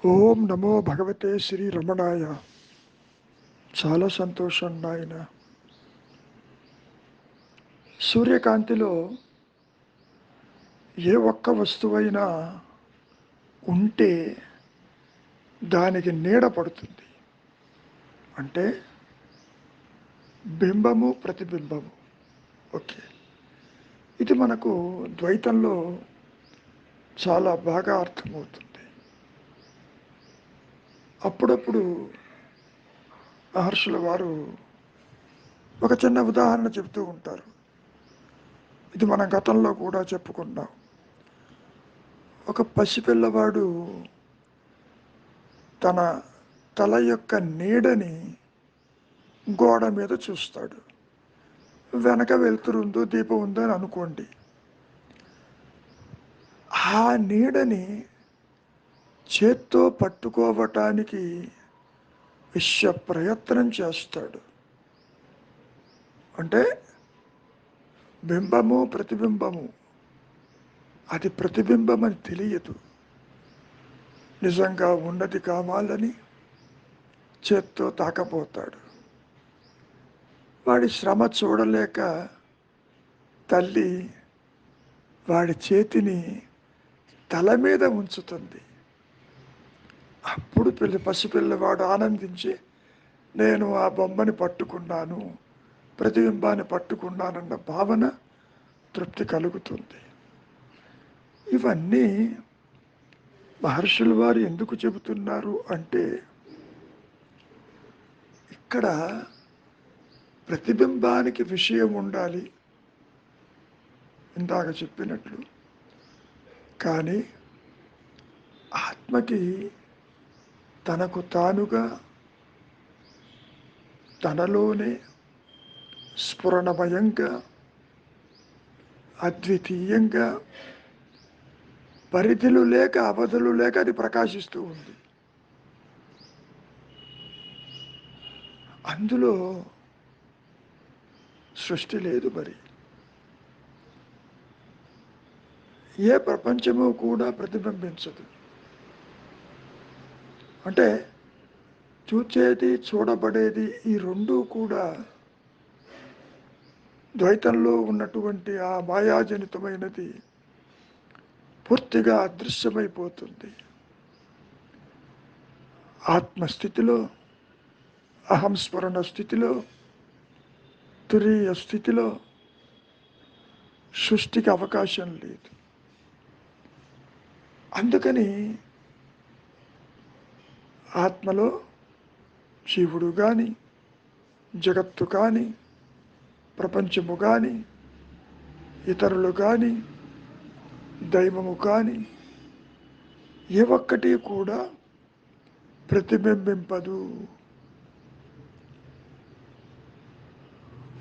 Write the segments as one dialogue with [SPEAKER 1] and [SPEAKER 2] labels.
[SPEAKER 1] ఓం నమో భగవతే శ్రీ రమణాయ. చాలా సంతోషం నాయన. సూర్యకాంతిలో ఏ ఒక్క వస్తువైనా ఉంటే దానికి నీడ పడుతుంది. అంటే బింబము ప్రతిబింబము. ఓకే, ఇది మనకు ద్వైతంలో చాలా బాగా అర్థమవుతుంది. అప్పుడప్పుడు మహర్షుల వారు ఒక చిన్న ఉదాహరణ చెబుతూ ఉంటారు. ఇది మన గతంలో కూడా చెప్పుకున్నాం. ఒక పసిపిల్లవాడు తన తల యొక్క నీడని గోడ మీద చూస్తాడు. వెనక వెలుతురుందో దీపం ఉందో అని అనుకోండి. ఆ నీడని చేత్తో పట్టుకోవటానికి విశ్వ ప్రయత్నం చేస్తాడు. అంటే బింబము ప్రతిబింబము, అది ప్రతిబింబం అని తెలియదు. నిజంగా ఉన్నది కావాలని చేత్తో తాకపోతాడు. వాడి శ్రమ చూడలేక తల్లి వాడి చేతిని తల మీద ఉంచుతుంది. అప్పుడు పసిపిల్లవాడు ఆనందించి, నేను ఆ బొమ్మని పట్టుకున్నాను, ప్రతిబింబాన్ని పట్టుకున్నానన్న భావన తృప్తి కలుగుతుంది. ఇవన్నీ మహర్షుల వారు ఎందుకు చెబుతున్నారు అంటే, ఇక్కడ ప్రతిబింబానికి విషయం ఉండాలి ఇందాక చెప్పినట్లు, కానీ ఆత్మకి తనకు తానుగా తనలోనే స్ఫురణమయంగా అద్వితీయంగా పరిధులు లేక అవధులు లేక అది ప్రకాశిస్తూ ఉంది. అందులో సృష్టి లేదు. మరి ఏ ప్రపంచము కూడా ప్రతిబింబించదు. అంటే చూచేది చూడబడేది ఈ రెండూ కూడా ద్వైతంలో ఉన్నటువంటి ఆ మాయాజనితమైనది పూర్తిగా అదృశ్యమైపోతుంది. ఆత్మస్థితిలో, అహంస్మరణ స్థితిలో, తురీయ స్థితిలో సృష్టికి అవకాశం లేదు. అందుకని ఆత్మలో జీవుడు కానీ, జగత్తు కానీ, ప్రపంచము కానీ, ఇతరులు కానీ, దైవము కానీ ఏ ఒక్కటి కూడా ప్రతిబింబింపదు.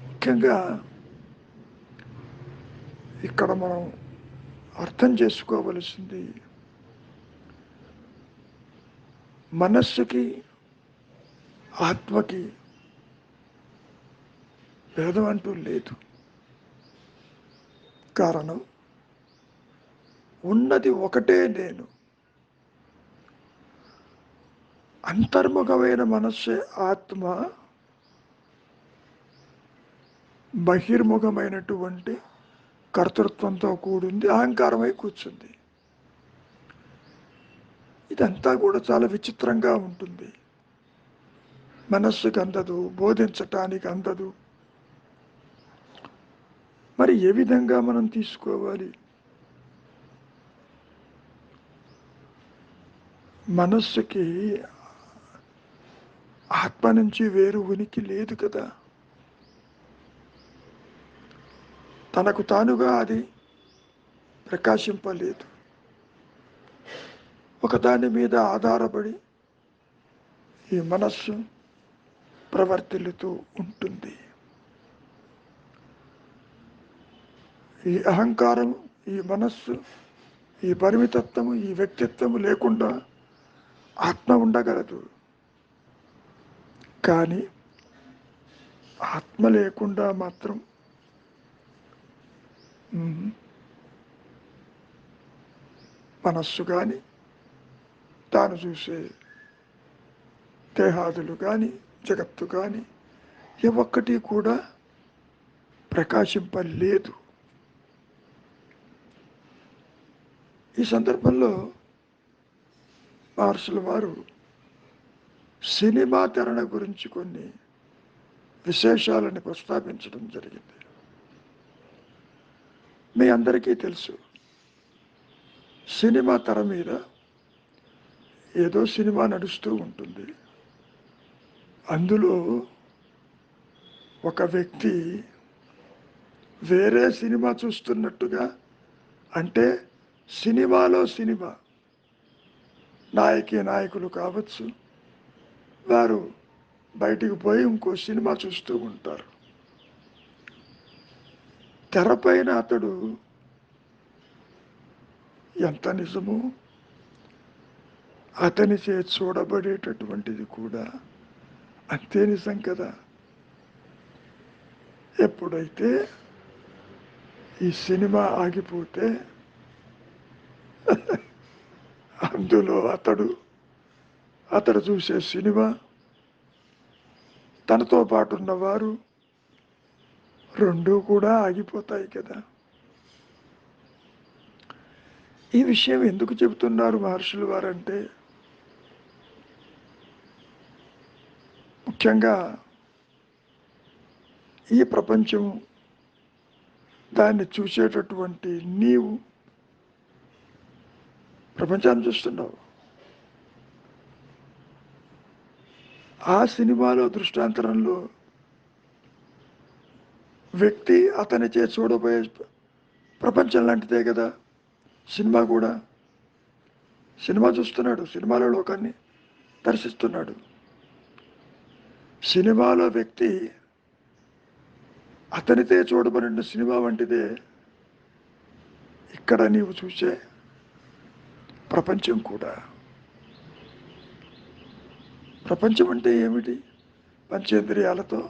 [SPEAKER 1] ముఖ్యంగా ఇక్కడ మనం అర్థం చేసుకోవలసింది, మనస్సుకి ఆత్మకి భేదం అంటూ లేదు. కారణం, ఉన్నది ఒకటే నేను. అంతర్ముఖమైన మనస్సే ఆత్మ, బహిర్ముఖమైనటువంటి కర్తృత్వంతో కూడింది, అహంకారమై కూర్చుంది. ఇదంతా కూడా చాలా విచిత్రంగా ఉంటుంది. మనస్సుకు అందదు, బోధించటానికి అందదు. మరి ఏ విధంగా మనం తీసుకోవాలి? మనస్సుకి ఆత్మ నుంచి వేరు ఉనికి లేదు కదా. తనకు తానుగా అది ప్రకాశింపలేదు. ఒకదాని మీద ఆధారపడి ఈ మనస్సు ప్రవర్తిల్లుతూ ఉంటుంది. ఈ అహంకారం, ఈ మనస్సు, ఈ పరిమితత్వము, ఈ వ్యక్తిత్వము లేకుండా ఆత్మ ఉండగలదు. కానీ ఆత్మ లేకుండా మాత్రం మనస్సు కానీ, తాను చూసే దేహాదులు కానీ జగత్తు కానీ ఏ ఒక్కటి కూడా ప్రకాశింపలేదు. ఈ సందర్భంలో మహర్షుల వారు సినిమా తెరణ గురించి కొన్ని విశేషాలను ప్రస్తావించడం జరిగింది. మీ అందరికీ తెలుసు, సినిమా తెర మీద ఏదో సినిమా నడుస్తూ ఉంటుంది. అందులో ఒక వ్యక్తి వేరే సినిమా చూస్తున్నట్టుగా, అంటే సినిమాలో సినిమా నాయకులు కావచ్చు, వారు బయటికి పోయి ఇంకో సినిమా చూస్తూ ఉంటారు. తెరపైన అతడు ఎంత నిజమో అతనిచే చూడబడేటటువంటిది కూడా అంతే నిజం కదా. ఎప్పుడైతే ఈ సినిమా ఆగిపోతే అందులో అతడు చూసే సినిమా, తనతో పాటు ఉన్నవారు రెండూ కూడా ఆగిపోతాయి కదా. ఈ విషయం ఎందుకు చెబుతున్నారు మహర్షులు వారంటే, ముఖ్యంగా ఈ ప్రపంచం, దాన్ని చూసేటటువంటి నీవు ప్రపంచాన్ని చూస్తున్నావు. ఆ సినిమాలో దృష్టాంతరంలో వ్యక్తి అతనిచే చూడబోయే ప్రపంచం లాంటిదే కదా సినిమా కూడా. సినిమా చూస్తున్నాడు, సినిమాలో లోకాన్ని దర్శిస్తున్నాడు. సినిమాలో వ్యక్తి అతనితే చూడబడిన సినిమా వంటిదే ఇక్కడ నీవు చూసే ప్రపంచం కూడా. ప్రపంచం అంటే ఏమిటి? పంచేంద్రియాలతో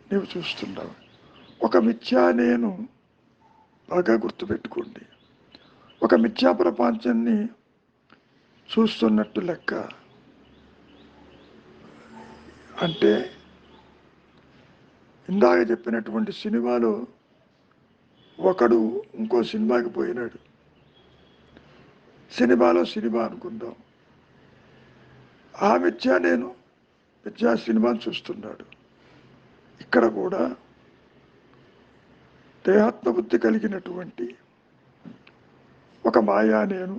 [SPEAKER 1] నీవు చూస్తున్నావు. ఒక మిథ్యా నేను బాగా గుర్తుపెట్టుకోండి. ఒక మిథ్యా ప్రపంచాన్ని చూస్తున్నట్టు లెక్క. అంటే ఇందాక చెప్పినటువంటి సినిమాలో ఒకడు ఇంకో సినిమాకి పోయినాడు. సినిమాలో సినిమా అనుకుందాం. ఆ మిథ్యా సినిమాను చూస్తున్నాడు. ఇక్కడ కూడా దేహాత్మబుద్ధి కలిగినటువంటి ఒక మాయా నేను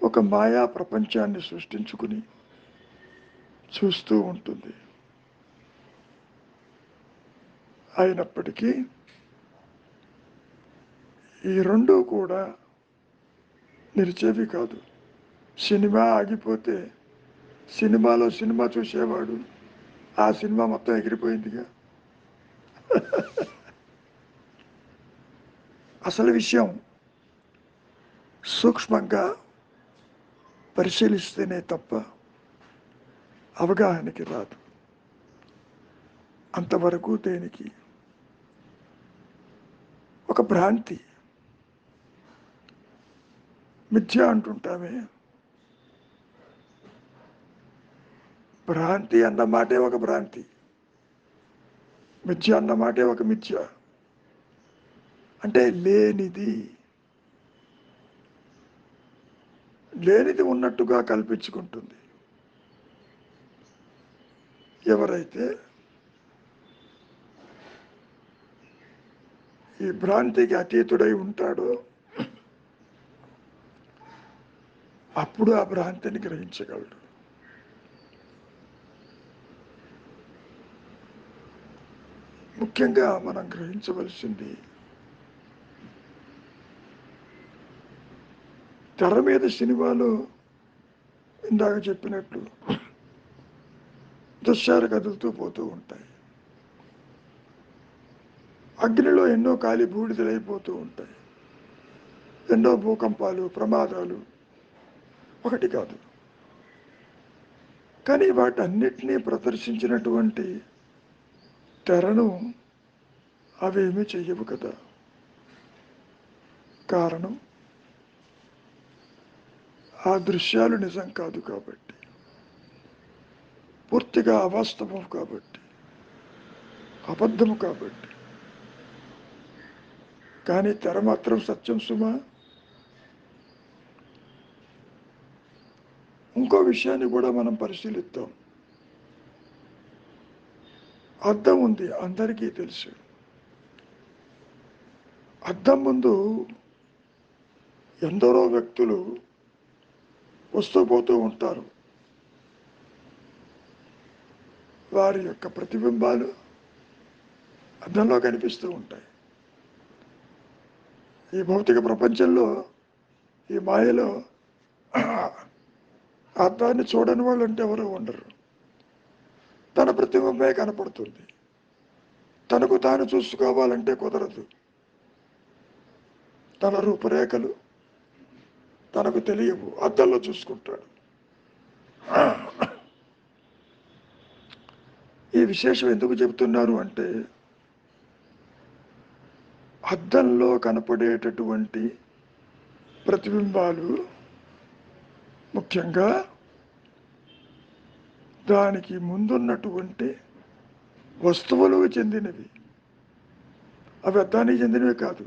[SPEAKER 1] ఒక మాయా ప్రపంచాన్ని సృష్టించుకుని చూస్తూ ఉంటుంది. అయినప్పటికీ ఈ రెండూ కూడా నిలిచేవి కాదు. సినిమా ఆగిపోతే సినిమాలో సినిమా చూసేవాడు ఆ సినిమా మొత్తం ఎగిరిపోయిందిగా. అసలు విషయం సూక్ష్మంగా పరిశీలిస్తేనే తప్ప అవగాహనకి రాదు. అంతవరకు దేనికి ఒక భ్రాంతి. మిథ్య అంటుంటామే, భ్రాంతి అన్నమాటే ఒక భ్రాంతి, మిథ్య అన్నమాటే ఒక మిథ్య. అంటే లేనిది ఉన్నట్టుగా కల్పించుకుంటుంది. ఎవరైతే ఈ భ్రాంతికి అతీతుడై ఉంటాడో అప్పుడు ఆ భ్రాంతిని గ్రహించగలడు. ముఖ్యంగా మనం గ్రహించవలసింది, తెర మీద సినిమాలో ఇందాక చెప్పినట్లు దృశ్యాలు కదులుతూ పోతూ ఉంటాయి. అగ్నిలో ఎన్నో కాలి బూడిదలైపోతూ ఉంటాయి. ఎన్నో భూకంపాలు, ప్రమాదాలు ఒకటి కాదు. కానీ వాటన్నిటినీ ప్రదర్శించినటువంటి తెరను అవేమీ చెయ్యవు కదా. కారణం ఆ దృశ్యాలు నిజం కాదు కాబట్టి, పూర్తిగా అవాస్తవం కాబట్టి, అబద్ధము కాబట్టి. కానీ తెర మాత్రం సత్యం సుమా. ఇంకో విషయాన్ని కూడా మనం పరిశీలిద్దాం. అద్దం ఉంది, అందరికీ తెలుసు. అద్దం ముందు ఎందరో వ్యక్తులు వస్తూ పోతూ ఉంటారు. వారి యొక్క ప్రతిబింబాలు అద్దంలో కనిపిస్తూ ఉంటాయి. ఈ భౌతిక ప్రపంచంలో, ఈ మాయలో అద్దాన్ని చూడని వాళ్ళు అంటే ఎవరు ఉండరు. తన ప్రతిబింబమే కనపడుతుంది. తనకు తాను చూసుకోవాలంటే కుదరదు. తన రూపురేఖలు తనకు తెలియవు, అద్దంలో చూసుకుంటాడు. ఈ విశేషం ఎందుకు చెబుతున్నారు అంటే, అద్దంలో కనపడేటటువంటి ప్రతిబింబాలు ముఖ్యంగా దానికి ముందున్నటువంటి వస్తువులకు చెందినవి. అవి అద్దానికి చెందినవి కాదు.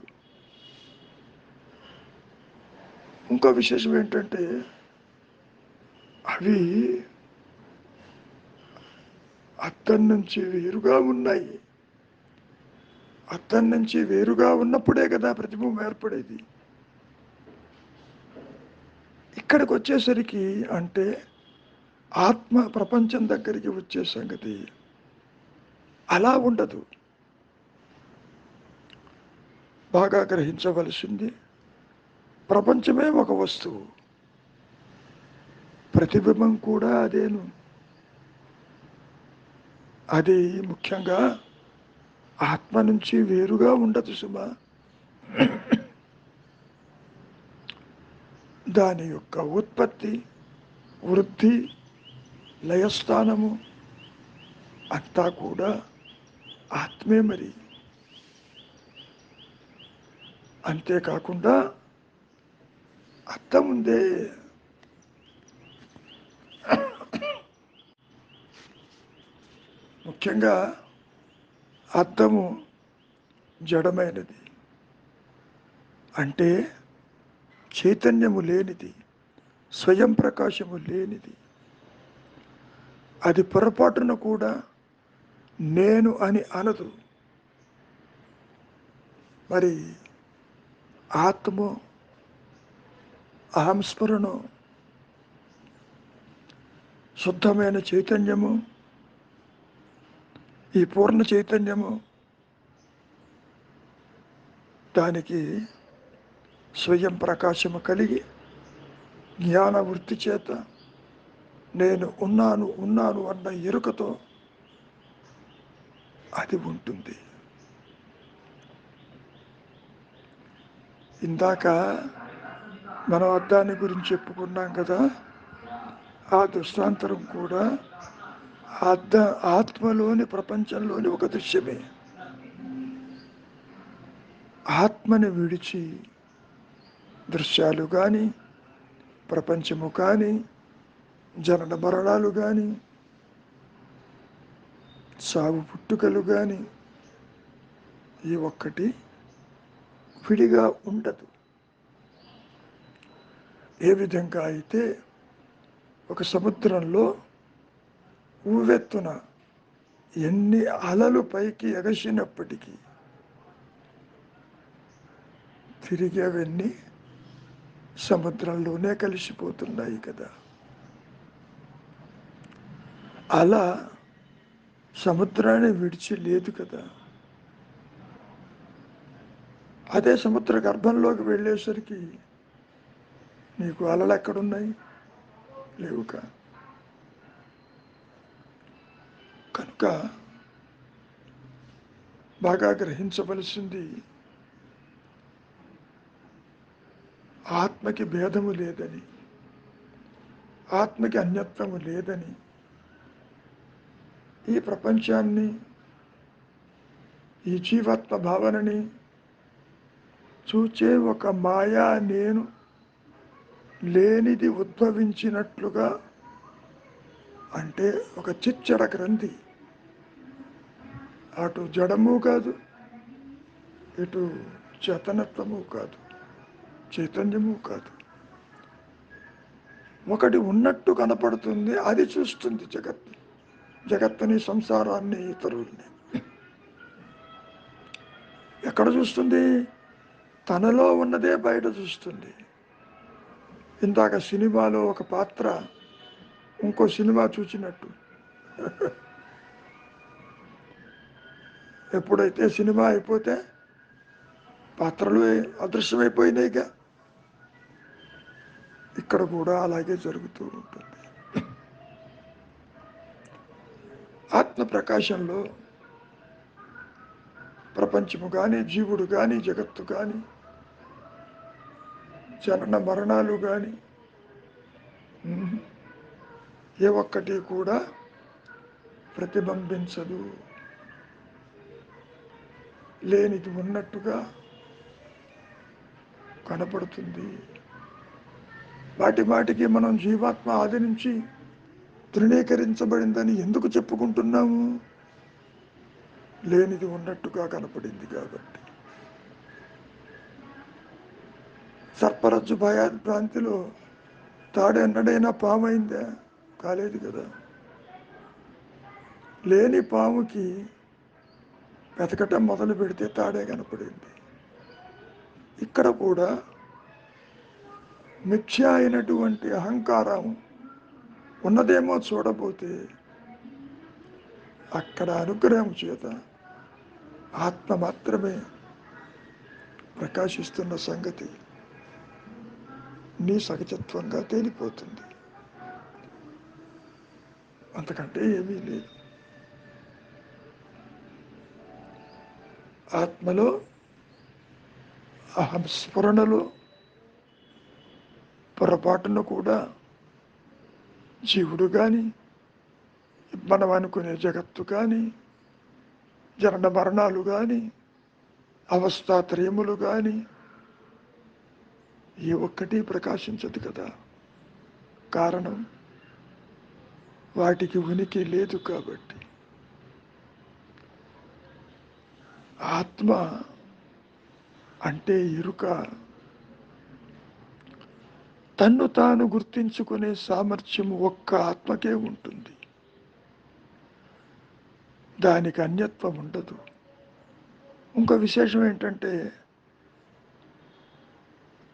[SPEAKER 1] ఇంకో విశేషం ఏంటంటే, అవి అద్దం నుంచి వేరుగా ఉన్నాయి. అద్దం నుంచి వేరుగా ఉన్నప్పుడే కదా ప్రతిబింబం ఏర్పడేది. ఇక్కడికి వచ్చేసరికి అంటే ఆత్మ ప్రపంచం దగ్గరికి వచ్చే సంగతి అలా ఉండదు. బాగా గ్రహించవలసింది, ప్రపంచమే ఒక వస్తువు, ప్రతిబింబం కూడా అదేను. అది ముఖ్యంగా ఆత్మ నుంచి వేరుగా ఉండదు సుమా. దాని యొక్క ఉత్పత్తి, వృద్ధి, లయస్థానము అంతా కూడా ఆత్మే. మరి అంతేకాకుండా అద్దం ఉందే, ముఖ్యంగా అద్దము జడమైనది, అంటే చైతన్యము లేనిది, స్వయం ప్రకాశము లేనిది. అది పొరపాటున కూడా నేను అని అనదు. మరి ఆత్మ అహంస్మరణం, శుద్ధమైన చైతన్యము, ఈ పూర్ణ చైతన్యము, దానికి స్వయం ప్రకాశము కలిగి జ్ఞాన వృత్తి చేత నేను ఉన్నాను ఉన్నాను అన్న ఎరుకతో అది ఉంటుంది. ఇందాక మనం అద్దాన్ని గురించి చెప్పుకున్నాం కదా, ఆ దృష్టాంతరం కూడా ఆత్మలోని ప్రపంచంలోని ఒక దృశ్యమే. ఆత్మని విడిచి దృశ్యాలు కానీ, ప్రపంచము కానీ, జనన మరణాలు కానీ, సాగు పుట్టుకలు కానీ ఈ ఒక్కటి విడిగా ఉండదు. ఏ విధంగా అయితే ఒక సముద్రంలో ఊవెత్తున ఎన్ని అలలు పైకి ఎగసినప్పటికీ తిరిగి అవన్నీ సముద్రంలోనే కలిసిపోతున్నాయి కదా. అలా సముద్రాన్ని విడిచి లేదు కదా. అదే సముద్ర గర్భంలోకి వెళ్ళేసరికి నీకు అలలు ఎక్కడున్నాయి? లేవుగా. కనుక బాగా గ్రహించవలసింది, ఆత్మకి భేదము లేదని, ఆత్మకి అన్యత్వము లేదని, ఈ ప్రపంచాన్ని, ఈ జీవాత్మ భావనని చూచే ఒక మాయా నేను లేనిది ఉద్భవించినట్లుగా, అంటే ఒక చిచ్చడ గ్రంథి, అటు జడము కాదు, ఇటు చేతనత్వము కాదు, చైతన్యము కాదు. ఒకటి ఉన్నట్టు కనపడుతుంది, అది చూస్తుంది జగత్తుని, సంసారాన్ని, ఇతరుల్ని. ఎక్కడ చూస్తుంది? తనలో ఉన్నదే బయట చూస్తుంది. ఇందాక సినిమాలో ఒక పాత్ర ఇంకో సినిమా చూసినట్టు, ఎప్పుడైతే సినిమా అయిపోతే పాత్రలు అదృశ్యమైపోయినాయిగా. ఇక్కడ కూడా అలాగే జరుగుతూ ఉంటుంది. ఆత్మ ప్రకాశంలో ప్రపంచము కానీ, జీవుడు కానీ, జగత్తు కానీ, జనన మరణాలు కానీ ఏ ఒక్కటి కూడా ప్రతిబింబించదు. లేనిది ఉన్నట్టుగా కనపడుతుంది. వాటికి మనం జీవాత్మ ఆది నుంచి తృణీకరించబడిందని ఎందుకు చెప్పుకుంటున్నాము? లేనిది ఉన్నట్టుగా కనపడింది కాబట్టి. సర్పరజ్జు భ్రాంతిలో తాడెన్నడైనా పాము అయిందా? కాలేదు కదా. లేని పాముకి వెతకటం మొదలు పెడితే తాడే కనపడింది. ఇక్కడ కూడా మిథ్య అయినటువంటి అహంకారం ఉన్నదేమో చూడబోతే అక్కడ అనుగ్రహం చేత ఆత్మ మాత్రమే ప్రకాశిస్తున్న సంగతి నీ సహజత్వంగా తేలిపోతుంది. అంతకంటే ఏమీ లేదు. ఆత్మలో, అహం స్ఫురణలో పొరపాటును కూడా జీవుడు కానీ, మనం అనుకునే జగత్తు కానీ, జనన మరణాలు కానీ, అవస్థాత్రయములు కానీ ఏ ఒక్కటి ప్రకాశించదు కదా. కారణం వాటికి ఉనికి లేదు కాబట్టి. ఆత్మ అంటే ఎరుక, తన్ను తాను గుర్తించుకునే సామర్థ్యం ఒక్క ఆత్మకే ఉంటుంది. దానికి అన్యత్వం ఉండదు. ఇంకో విశేషం ఏంటంటే,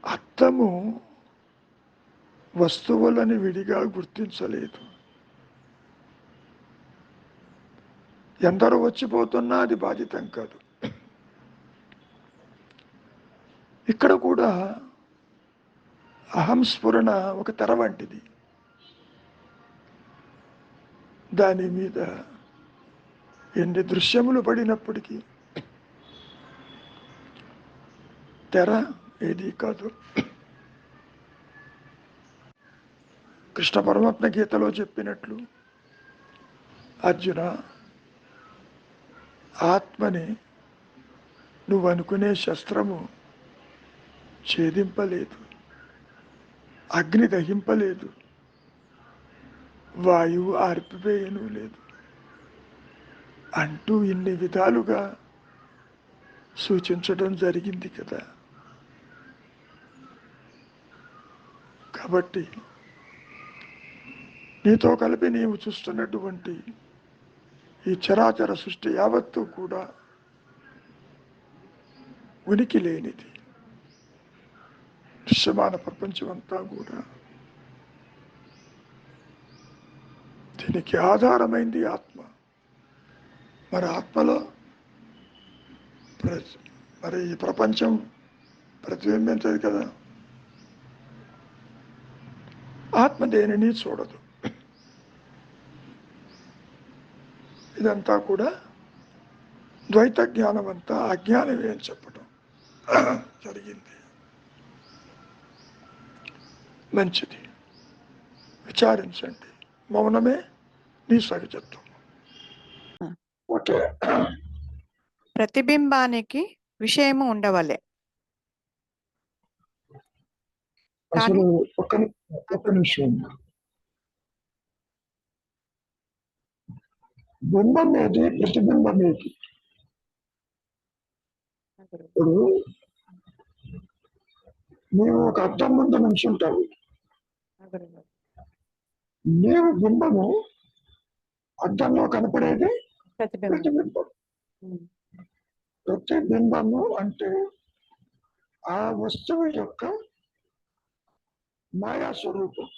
[SPEAKER 1] అర్థము వస్తువులని విడిగా గుర్తించలేదు. ఎందరో వచ్చిపోతున్నా అది బాధితం కాదు. ఇక్కడ కూడా అహం స్ఫురణ ఒక తెర వంటిది. దాని మీద ఎన్ని దృశ్యములు పడినప్పటికీ తెర ఏది కాదు. కృష్ణ పరమాత్మ గీతలో చెప్పినట్లు, అర్జున, ఆత్మని నువ్వు అనుకునే శస్త్రము ఛేదింపలేదు, అగ్ని దహింపలేదు, వాయువు ఆర్పివేయను లేదు అంటూ ఇన్ని విధాలుగా సూచించడం జరిగింది కదా. కాబట్టి నీతో కలిపి నీవు చూస్తున్నటువంటి ఈ చరాచర సృష్టి యావత్తు కూడా ఉనికి లేనిది. దృశ్యమాన ప్రపంచం అంతా కూడా దీనికి ఆధారమైంది ఆత్మ. మరి ఆత్మలో మరి ఈ ప్రపంచం ప్రతిబింబించదు కదా. ఆత్మ దేనిని చూడదు. ఇదంతా కూడా ద్వైత జ్ఞానం అంతా అజ్ఞానమే అని చెప్పడం జరిగింది. మంచిది, విచారించండి. మౌనమే నీ సహజత్వం. ఓకే.
[SPEAKER 2] ప్రతిబింబానికి విషయము ఉండవలే.
[SPEAKER 1] అసలు
[SPEAKER 2] కానీ
[SPEAKER 1] ఒక్క నిమిషం. బింబం ఏది, ప్రతిబింబం ఏది? ఇప్పుడు నీవు ఒక అద్దం ముందు నుంచుంటావు, నీవు బింబము, అద్దంలో కనపడేది ప్రతిబింబం. ప్రతిబింబము అంటే ఆ వస్తువు యొక్క మాయా స్వరూపం.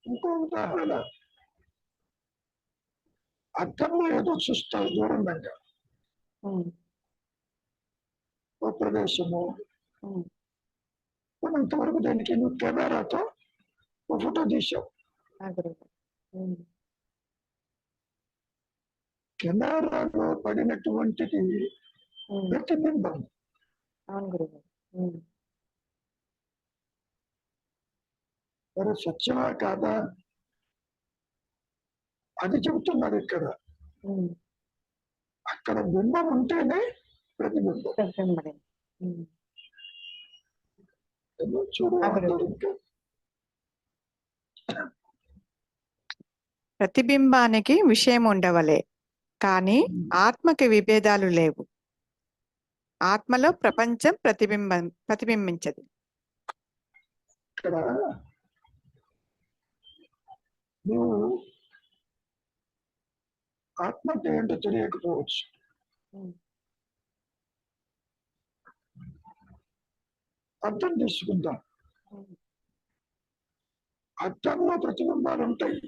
[SPEAKER 1] ఇంకో ఉదాహరణ, అద్దంలో ఏదో చూస్తావు దూరంగా, ఓ ప్రదేశము, కొంతవరకు దానికి నువ్వు కెమెరాతో ఒక ఫోటో తీసావు. కెమెరాలో పడినటువంటిది ప్రతిబింబం. మరి సత్యమా కాదా అది చెబుతున్నారు ఇక్కడ. అక్కడ బింబం ఉంటేనే ప్రతిబింబం. చూడు,
[SPEAKER 2] ప్రతిబింబానికి విషయం ఉండవలే, కానీ ఆత్మకి విభేదాలు లేవు. ఆత్మలో ప్రపంచం ప్రతిబింబించదు.
[SPEAKER 1] ఇక్కడ నువ్వు ఆత్మ అంటే ఏంటో తెలియకపోవచ్చు. అర్థం తీసుకుందాం. అర్థంలో ప్రతిబింబాలు ఉంటాయి.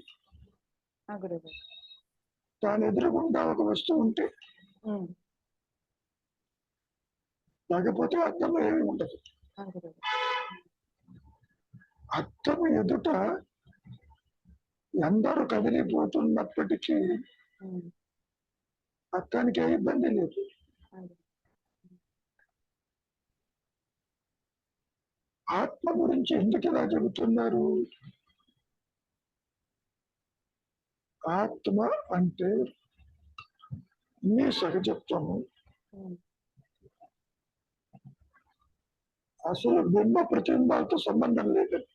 [SPEAKER 1] దాని ఎదురుగుండా ఒక వస్తువు ఉంటే, లేకపోతే అర్థంలో ఏమి ఉండదు. అర్థం ఎదుట అందరూ కదిలిపోతున్నప్పటికీ అర్థానికి ఏ ఇబ్బంది లేదు. ఆత్మ గురించి ఎందుకు ఇలా చెబుతున్నారు? ఆత్మ అంటే నీ సహజత్వము. అసలు బింబ ప్రతిబింబాలతో సంబంధం లేదని.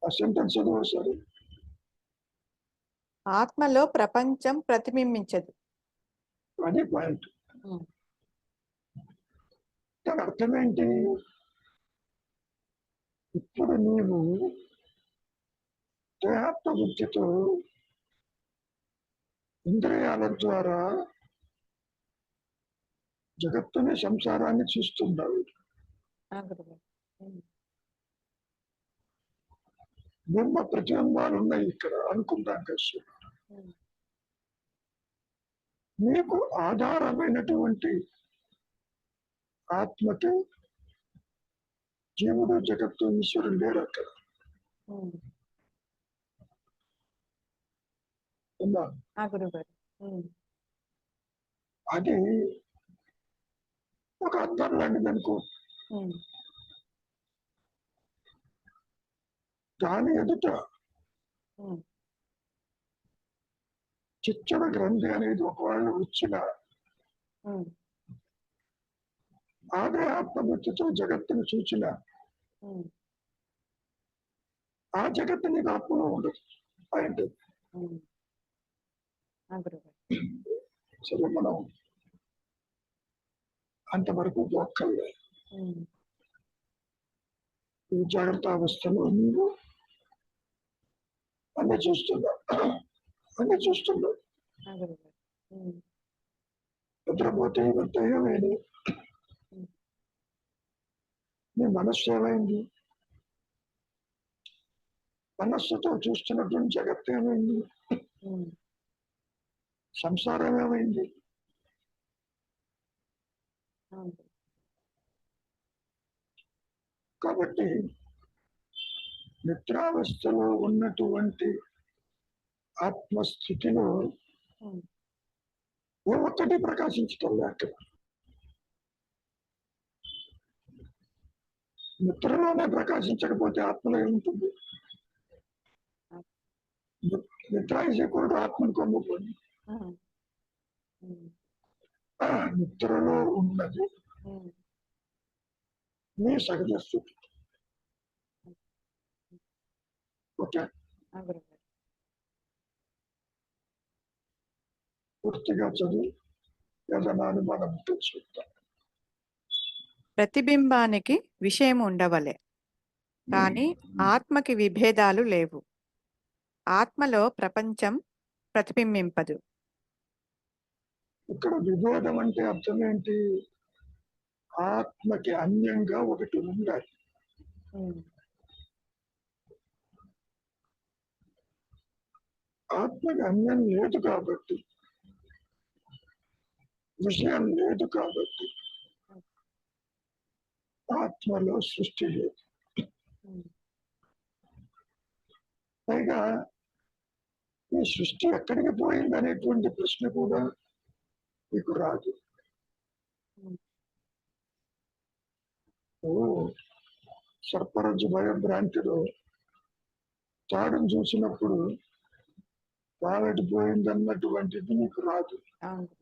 [SPEAKER 1] ఆ సెంటెన్స్ చదువు సరే.
[SPEAKER 2] ఆత్మలో ప్రపంచం ప్రతిబింబించదు.
[SPEAKER 1] అది పాయింట్. దాని అర్థం ఏంటి? ఇప్పుడు నీవు దేహాత్మ బుద్ధితో ఇంద్రియాల ద్వారా జగత్తుని, సంసారాన్ని చూస్తున్నావు. బింబ ప్రతిబింబాలు ఉన్నాయి ఇక్కడ అనుకుంటాం కదా. నీకు ఆధారమైనటువంటి ఆత్మకి జీవుడు, జగత్తు, ఈశ్వరుడు లేరు అక్కడ. అది ఒక అర్థం లాంటిది అనుకో. దాని ఎదుట చిచ్చడ గ్రంథి అనేది ఒకవేళ వచ్చిన ఆదే ఆత్మబుద్ధితో జగత్తుని చూచిన ఆ జగత్తు నీకు ఆత్మలో ఉండదు. అంటే సరే, మనం అంతవరకు ఒక్కలే. ఈ జాగ్రత్త అవస్థలో నీవు అన్నీ చూస్తున్నావు. నిద్రపోతే ఇవంతా ఏమైంది? నీ మనస్సు ఏమైంది? మనస్సుతో చూస్తున్నటువంటి జగత్తు ఏమైంది? సంసారం ఏమైంది? కాబట్టి నిద్రావస్థలో ఉన్నటువంటి ఆత్మస్థితిలో ఏ ఒక్కటి ప్రకాశించటం లేక నిద్రలోనే ప్రకాశించకపోతే ఆత్మలో ఏముంటుంది? నిద్ర కూడా ఆత్మను కొమ్ముకొని
[SPEAKER 2] ఉమ్, ఉమ్,
[SPEAKER 1] నిద్రలో ఉన్నది
[SPEAKER 2] ఉమ్,
[SPEAKER 1] మీ సహజ స్థితి. ఓకే,
[SPEAKER 2] ఆ గురుగారు.
[SPEAKER 1] పూర్తిగా చదివి ఏదైనా అనుమానం ఉంటే చూద్దాం.
[SPEAKER 2] ప్రతిబింబానికి విషయం ఉండవలే కాని ఆత్మకి విభేదాలు లేవు. ఆత్మలో ప్రపంచం ప్రతిబింబింపదు.
[SPEAKER 1] ఇక్కడ విభేదం అంటే అర్థం ఏంటి? ఆత్మకి అన్యంగా ఒకటి ఉండాలి.
[SPEAKER 2] ఉమ్,
[SPEAKER 1] ఆత్మకి అన్యం లేదు కాబట్టి, విషయం లేదు కాబట్టి ఆత్మలో సృష్టి లేదు.
[SPEAKER 2] ఉమ్,
[SPEAKER 1] పైగా ఈ సృష్టి ఎక్కడికి పోయింది అనేటువంటి ప్రశ్న కూడా మీకు రాదు.
[SPEAKER 2] ఉమ్,
[SPEAKER 1] ఓ సర్పరజ్జు భయభ్రాంతిలో తాడును చూసినప్పుడు పాలటి పోయింది అన్నటువంటిది మీకు రాదు.
[SPEAKER 2] అవును.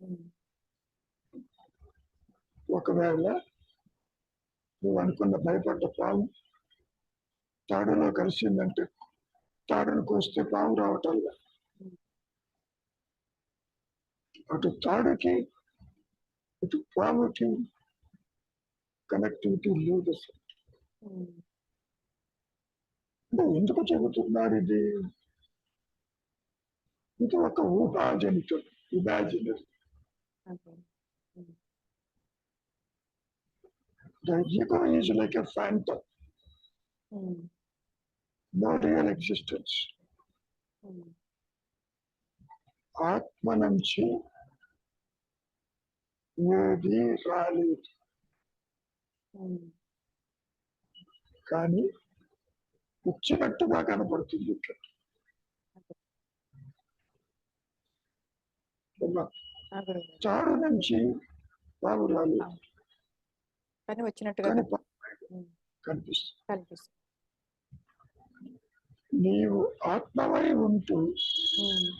[SPEAKER 2] ఉమ్,
[SPEAKER 1] ఒకవేళ నువ్వు అనుకున్న భయపడ్డ పాము తాడులో కలిసిందంటే తాడును కోస్తే పాము రావటంలా. అటు తాడుకి ఇటు పాముకి కనెక్టివిటీ లేదు అసలు.
[SPEAKER 2] ఉమ్,
[SPEAKER 1] అంటే ఎందుకు చెబుతున్నారు ఇది? ఇది ఒక ఊహాజనితం, ఇమాజినరీ.
[SPEAKER 2] అదే. ఉమ్,
[SPEAKER 1] The ego is like a phantom,
[SPEAKER 2] um,
[SPEAKER 1] no real existence.
[SPEAKER 2] ఉమ్,
[SPEAKER 1] ఆత్మ నుంచి ఏది రాలేదు,
[SPEAKER 2] ఉమ్,
[SPEAKER 1] కానీ వచ్చినట్టుగా కనపడుతుంది ఇక్కడ.
[SPEAKER 2] ఆ గురుగారు.
[SPEAKER 1] తాడు నుంచి పాము రాలేదు,
[SPEAKER 2] అవును. కానీ వచ్చినట్టుగా
[SPEAKER 1] కానీ పాము కనిపిస్తుంది.
[SPEAKER 2] కనిపిస్తుంది.
[SPEAKER 1] నీవు ఆత్మవై ఉంటూ
[SPEAKER 2] ఉమ్,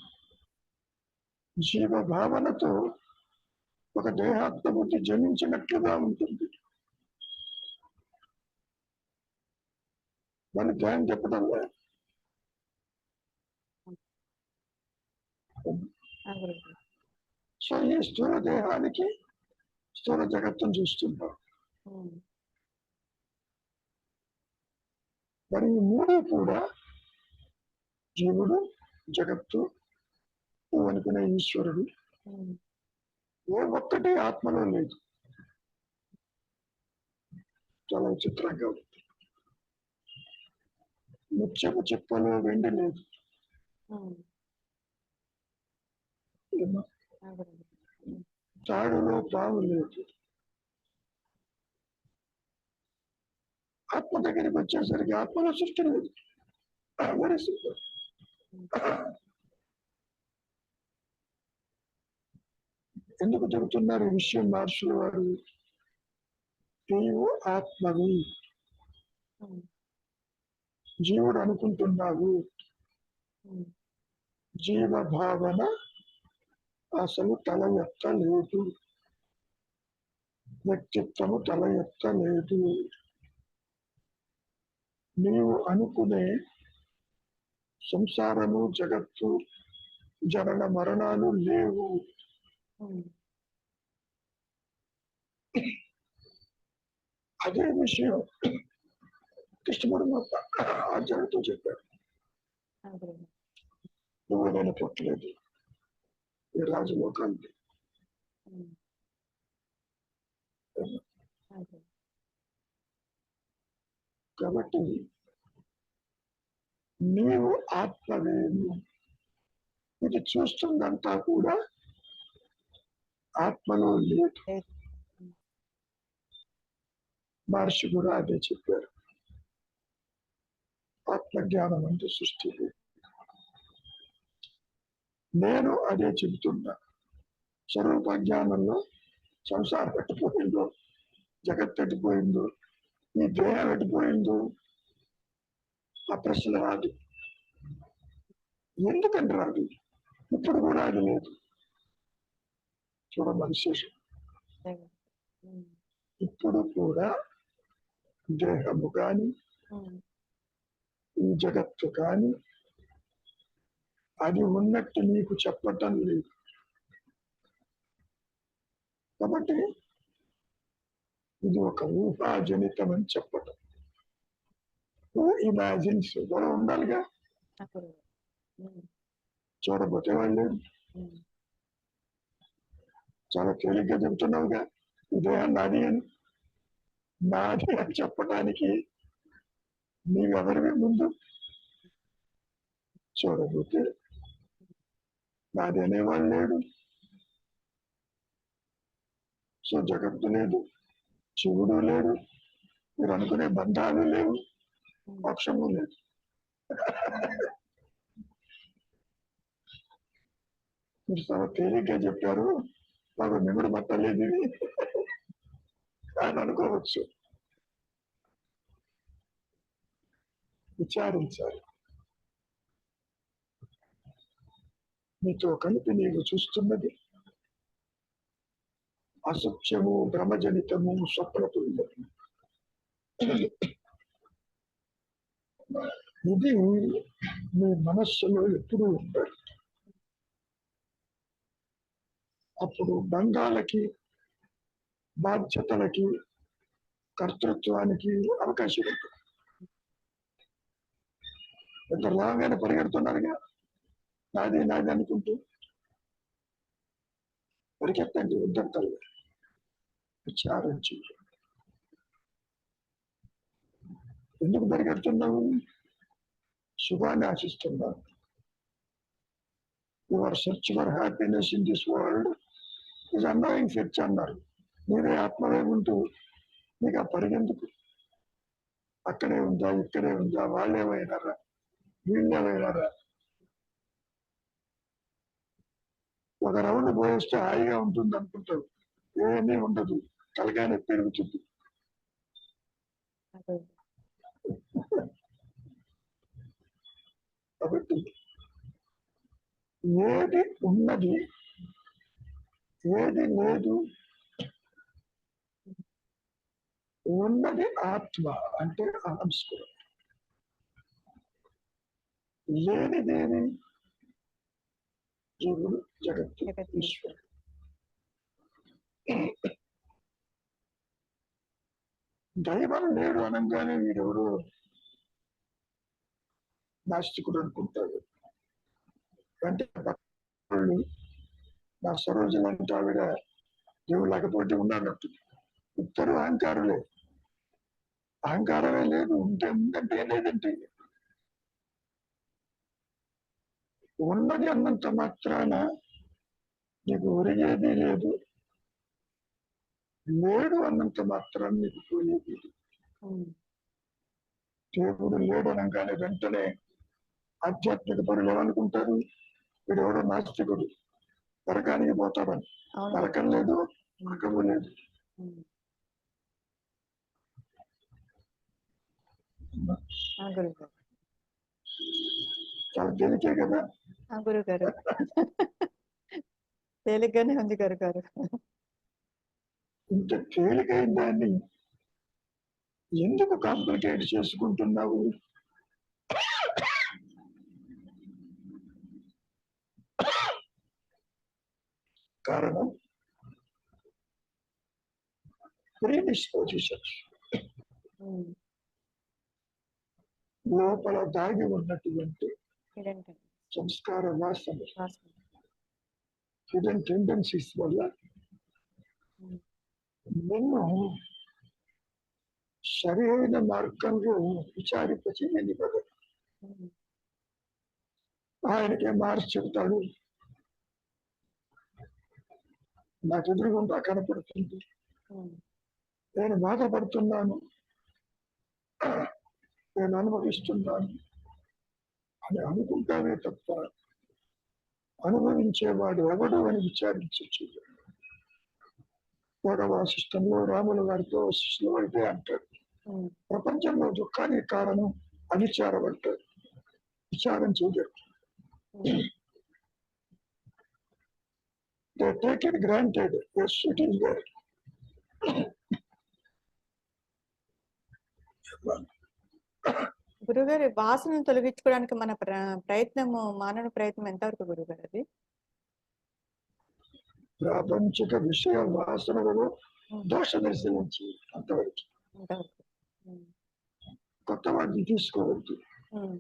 [SPEAKER 1] జీవ భావనతో ఒక దేహాత్మ బుద్ధి జనించినట్లుగా ఉంటుంది. మన ధ్యానం చెప్పడం లేదు.
[SPEAKER 2] ఆ గురుగారు.
[SPEAKER 1] సో ఈ స్థూల దేహానికి స్థూల జగత్తును చూస్తున్నాం.
[SPEAKER 2] ఉమ్,
[SPEAKER 1] మరి ఈ మూడు కూడా జీవుడు, జగత్తు, నువ్వు అనుకునే ఈశ్వరుడు,
[SPEAKER 2] ఉమ్,
[SPEAKER 1] ఏ ఒక్కటి ఆత్మలో లేదు. చాలా విచిత్రంగా ఉంది. ముత్యపు చెప్పలో వెండి లేదు,
[SPEAKER 2] ఉమ్,
[SPEAKER 1] ఏమో
[SPEAKER 2] ఆ గురుగారు. ఉమ్,
[SPEAKER 1] తాడులో పాము లేదు. ఆత్మ దగ్గరికి వచ్చేసరికి ఆత్మలో సృష్టి లేదు. Very simple. ఎందుకు చెబుతున్నారు ఈ విషయం మహర్షుల వారు? నీవు ఆత్మవి,
[SPEAKER 2] ఉమ్,
[SPEAKER 1] జీవుడు అనుకుంటున్నావు.
[SPEAKER 2] ఉమ్,
[SPEAKER 1] జీవ భావన అసలు తల ఎత్త లేదు, వ్యక్తిత్వము తల ఎత్త లేదు. నీవు అనుకునే సంసారము, జగత్తు, జనన మరణాలు లేవు.
[SPEAKER 2] ఉమ్,
[SPEAKER 1] అదే విషయం కృష్ణుడు ఆచార్యతో చెప్పాడు.
[SPEAKER 2] ఆ గురుగారు.
[SPEAKER 1] నువ్వు నేను పుట్టలేదు ఈ రాజలోకానికి.
[SPEAKER 2] ఉమ్, ఆ గురుగారు.
[SPEAKER 1] కాబట్టి నీవు ఆత్మవేమి. ఇది చూస్తుందంతా కూడా ఆత్మలో లేదు.
[SPEAKER 2] లేదు. ఉమ్,
[SPEAKER 1] మహర్షి కూడా అదే చెప్పారు. ఆత్మజ్ఞానం అంటే సృష్టి లేదు. నేను అదే చెబుతున్నా. స్వరూప జ్ఞానంలో సంసారం ఎట్టిపోయిందో, జగత్ ఎట్టిపోయిందో, ఈ దేహం ఎట్టిపోయిందో ఆ ప్రశ్న రాదు. ఎందుకని రాదు? ఇప్పుడు కూడా అది లేదు. చూడమని విశేషం.
[SPEAKER 2] అదే. ఉమ్,
[SPEAKER 1] ఇప్పుడు కూడా దేహము కానీ
[SPEAKER 2] ఉమ్,
[SPEAKER 1] ఈ జగత్తు కానీ అది ఉన్నట్టు నీకు చెప్పటం లేదు. కాబట్టి ఇది ఒక ఊహాజనితం అని చెప్పటం. ఇమాజిన్స్ కూడా ఉండాలిగా.
[SPEAKER 2] ఆ గురువు. ఉమ్,
[SPEAKER 1] చూడబోతే వాళ్ళు
[SPEAKER 2] ఉమ్,
[SPEAKER 1] చాలా తేలిగ్గా చెబుతున్నావుగా ఇదే నాది అని. నాది అని చెప్పడానికి నీవెవరివి ముందు? చూడబోతే నాది అనేవాళ్ళు లేడు. సో జగత్తు లేదు, శివుడు లేడు, మీరు అనుకునే బంధాలు లేవు,
[SPEAKER 2] ఉమ్,
[SPEAKER 1] మోక్షము లేదు. మీరు చాలా తేలిగ్గా చెప్పారు, మాకు మిగుడు పట్టలేదు ఇది అని అనుకోవచ్చు. విచారించాలి. నీతో కలిపి నీవు చూస్తున్నది అసత్యము, భ్రమజనితము, స్వప్నతుల్యము. ఇది మీ మనస్సులో ఎప్పుడూ ఉంటాయి. అప్పుడు బంధాలకి, బాధ్యతలకి, కర్తృత్వానికి అవకాశం ఉంటుంది. ఎంత లాగానే పరిగెడుతున్నారుగా నాది నాది అనుకుంటూ. పరిగెత్తండి, ఉద్దంతలు విచారించి. ఎందుకు పరిగెడుతున్నావు? శుభాన్ని ఆశిస్తున్నావు. Your search for happiness in this world is annoying search అన్నారు. మీరే ఆత్మవే ఉంటూ మీకు ఆ పరిగెందుకు? అక్కడే ఉందా, ఇక్కడే ఉందా, వాళ్ళేమైనారా, వీళ్ళేమైనారా? ఒక రౌండ్ పోయేస్తే హాయిగా ఉంటుంది అనుకుంటావు. ఏమీ ఉండదు, తలకాయ పెరుగుతుంది.
[SPEAKER 2] అదే.
[SPEAKER 1] కాబట్టి ఏది ఉన్నది, ఏది లేదు, ఉన్నది ఆత్మ అంటే అహంస్ఫురం. లేనిదేమి? జీవుడు, జగత్తు,
[SPEAKER 2] జగత్తు.
[SPEAKER 1] ఈశ్వరుడు. దైవం లేడు అనగానే వీడెవరు నాస్తికుడు అనుకుంటాడు. అంటే భక్తులు, నా సరోజన అంటే ఆవిడ దేవుడు లేకపోతే ఉన్నట్టు. ఇద్దరు అహంకారులే. అహంకారమే లేదు, ఉంటే ఉందంటే లేదంటే ఉన్నది అన్నంత మాత్రాన నీకు ఒరిగేది లేదు, లేడు అన్నంత మాత్రాన నీకు పోయేది లేదు.
[SPEAKER 2] ఉమ్,
[SPEAKER 1] దేవుడు లేడు అనగానే వెంటనే ఆధ్యాత్మిక పరులు ఏమనుకుంటారు? వీడు ఎవడో నాస్తికుడు, నరకానికి పోతాడని.
[SPEAKER 2] అవును.
[SPEAKER 1] నరకం లేదు,
[SPEAKER 2] ఉమ్,
[SPEAKER 1] నరకము లేదు.
[SPEAKER 2] ఉమ్, ఆ గురువు గారు.
[SPEAKER 1] చాలా తేలికే కదా.
[SPEAKER 2] ఆ గురువు గారు. తేలిగ్గానే ఉంది గురువు గారు.
[SPEAKER 1] ఇంత తేలికైన దాన్ని ఎందుకు కాంప్లికేట్ చేసుకుంటున్నావు? కారణం ప్రీడిస్పోజిషన్స్.
[SPEAKER 2] ఉమ్,
[SPEAKER 1] లోపల దాగి ఉన్నటువంటి
[SPEAKER 2] ఇదేంటండి?
[SPEAKER 1] సంస్కార వాసన,
[SPEAKER 2] వాస్తవం.
[SPEAKER 1] హిడెన్ టెండెన్సీస్ వల్ల
[SPEAKER 2] ఉమ్,
[SPEAKER 1] నిన్ను సరైన మార్గంలో విచారింపచేయని కదా.
[SPEAKER 2] ఉమ్,
[SPEAKER 1] ఆయనకే మార్చి చెబుతాడు, నాకు ఎదురుగుండా కనపడుతుంది,
[SPEAKER 2] ఉమ్,
[SPEAKER 1] నేను బాధపడుతున్నాను, నేను అనుభవిస్తున్నాను అని అనుకుంటానే తప్ప అనుభవించేవాడు ఎవడు అని విచారించచ్చు. యోగ వాసిష్టంలో రాముల వారితో శిష్యులు అయితే అంటాడు,
[SPEAKER 2] ఉమ్,
[SPEAKER 1] ప్రపంచంలో దుఃఖానికి కారణం అవిచారం అంటాడు. విచారం చేయలేదు.
[SPEAKER 2] ఉమ్,
[SPEAKER 1] They take it granted. Yes, it is there.
[SPEAKER 2] గురుగారు వాసనను తొలగించుకోవడానికి మన ప్రయత్నము మానవ ప్రయత్నం ఎంతవరకు గురుగారు అది?
[SPEAKER 1] ప్రాపంచిక విషయ వాసనలలో
[SPEAKER 2] ఉమ్,
[SPEAKER 1] దోష దర్శించి అంతవరకు
[SPEAKER 2] ఎంతవరకు? ఉమ్,
[SPEAKER 1] కొత్త వాటిని తీసుకోవద్దు.
[SPEAKER 2] ఉమ్,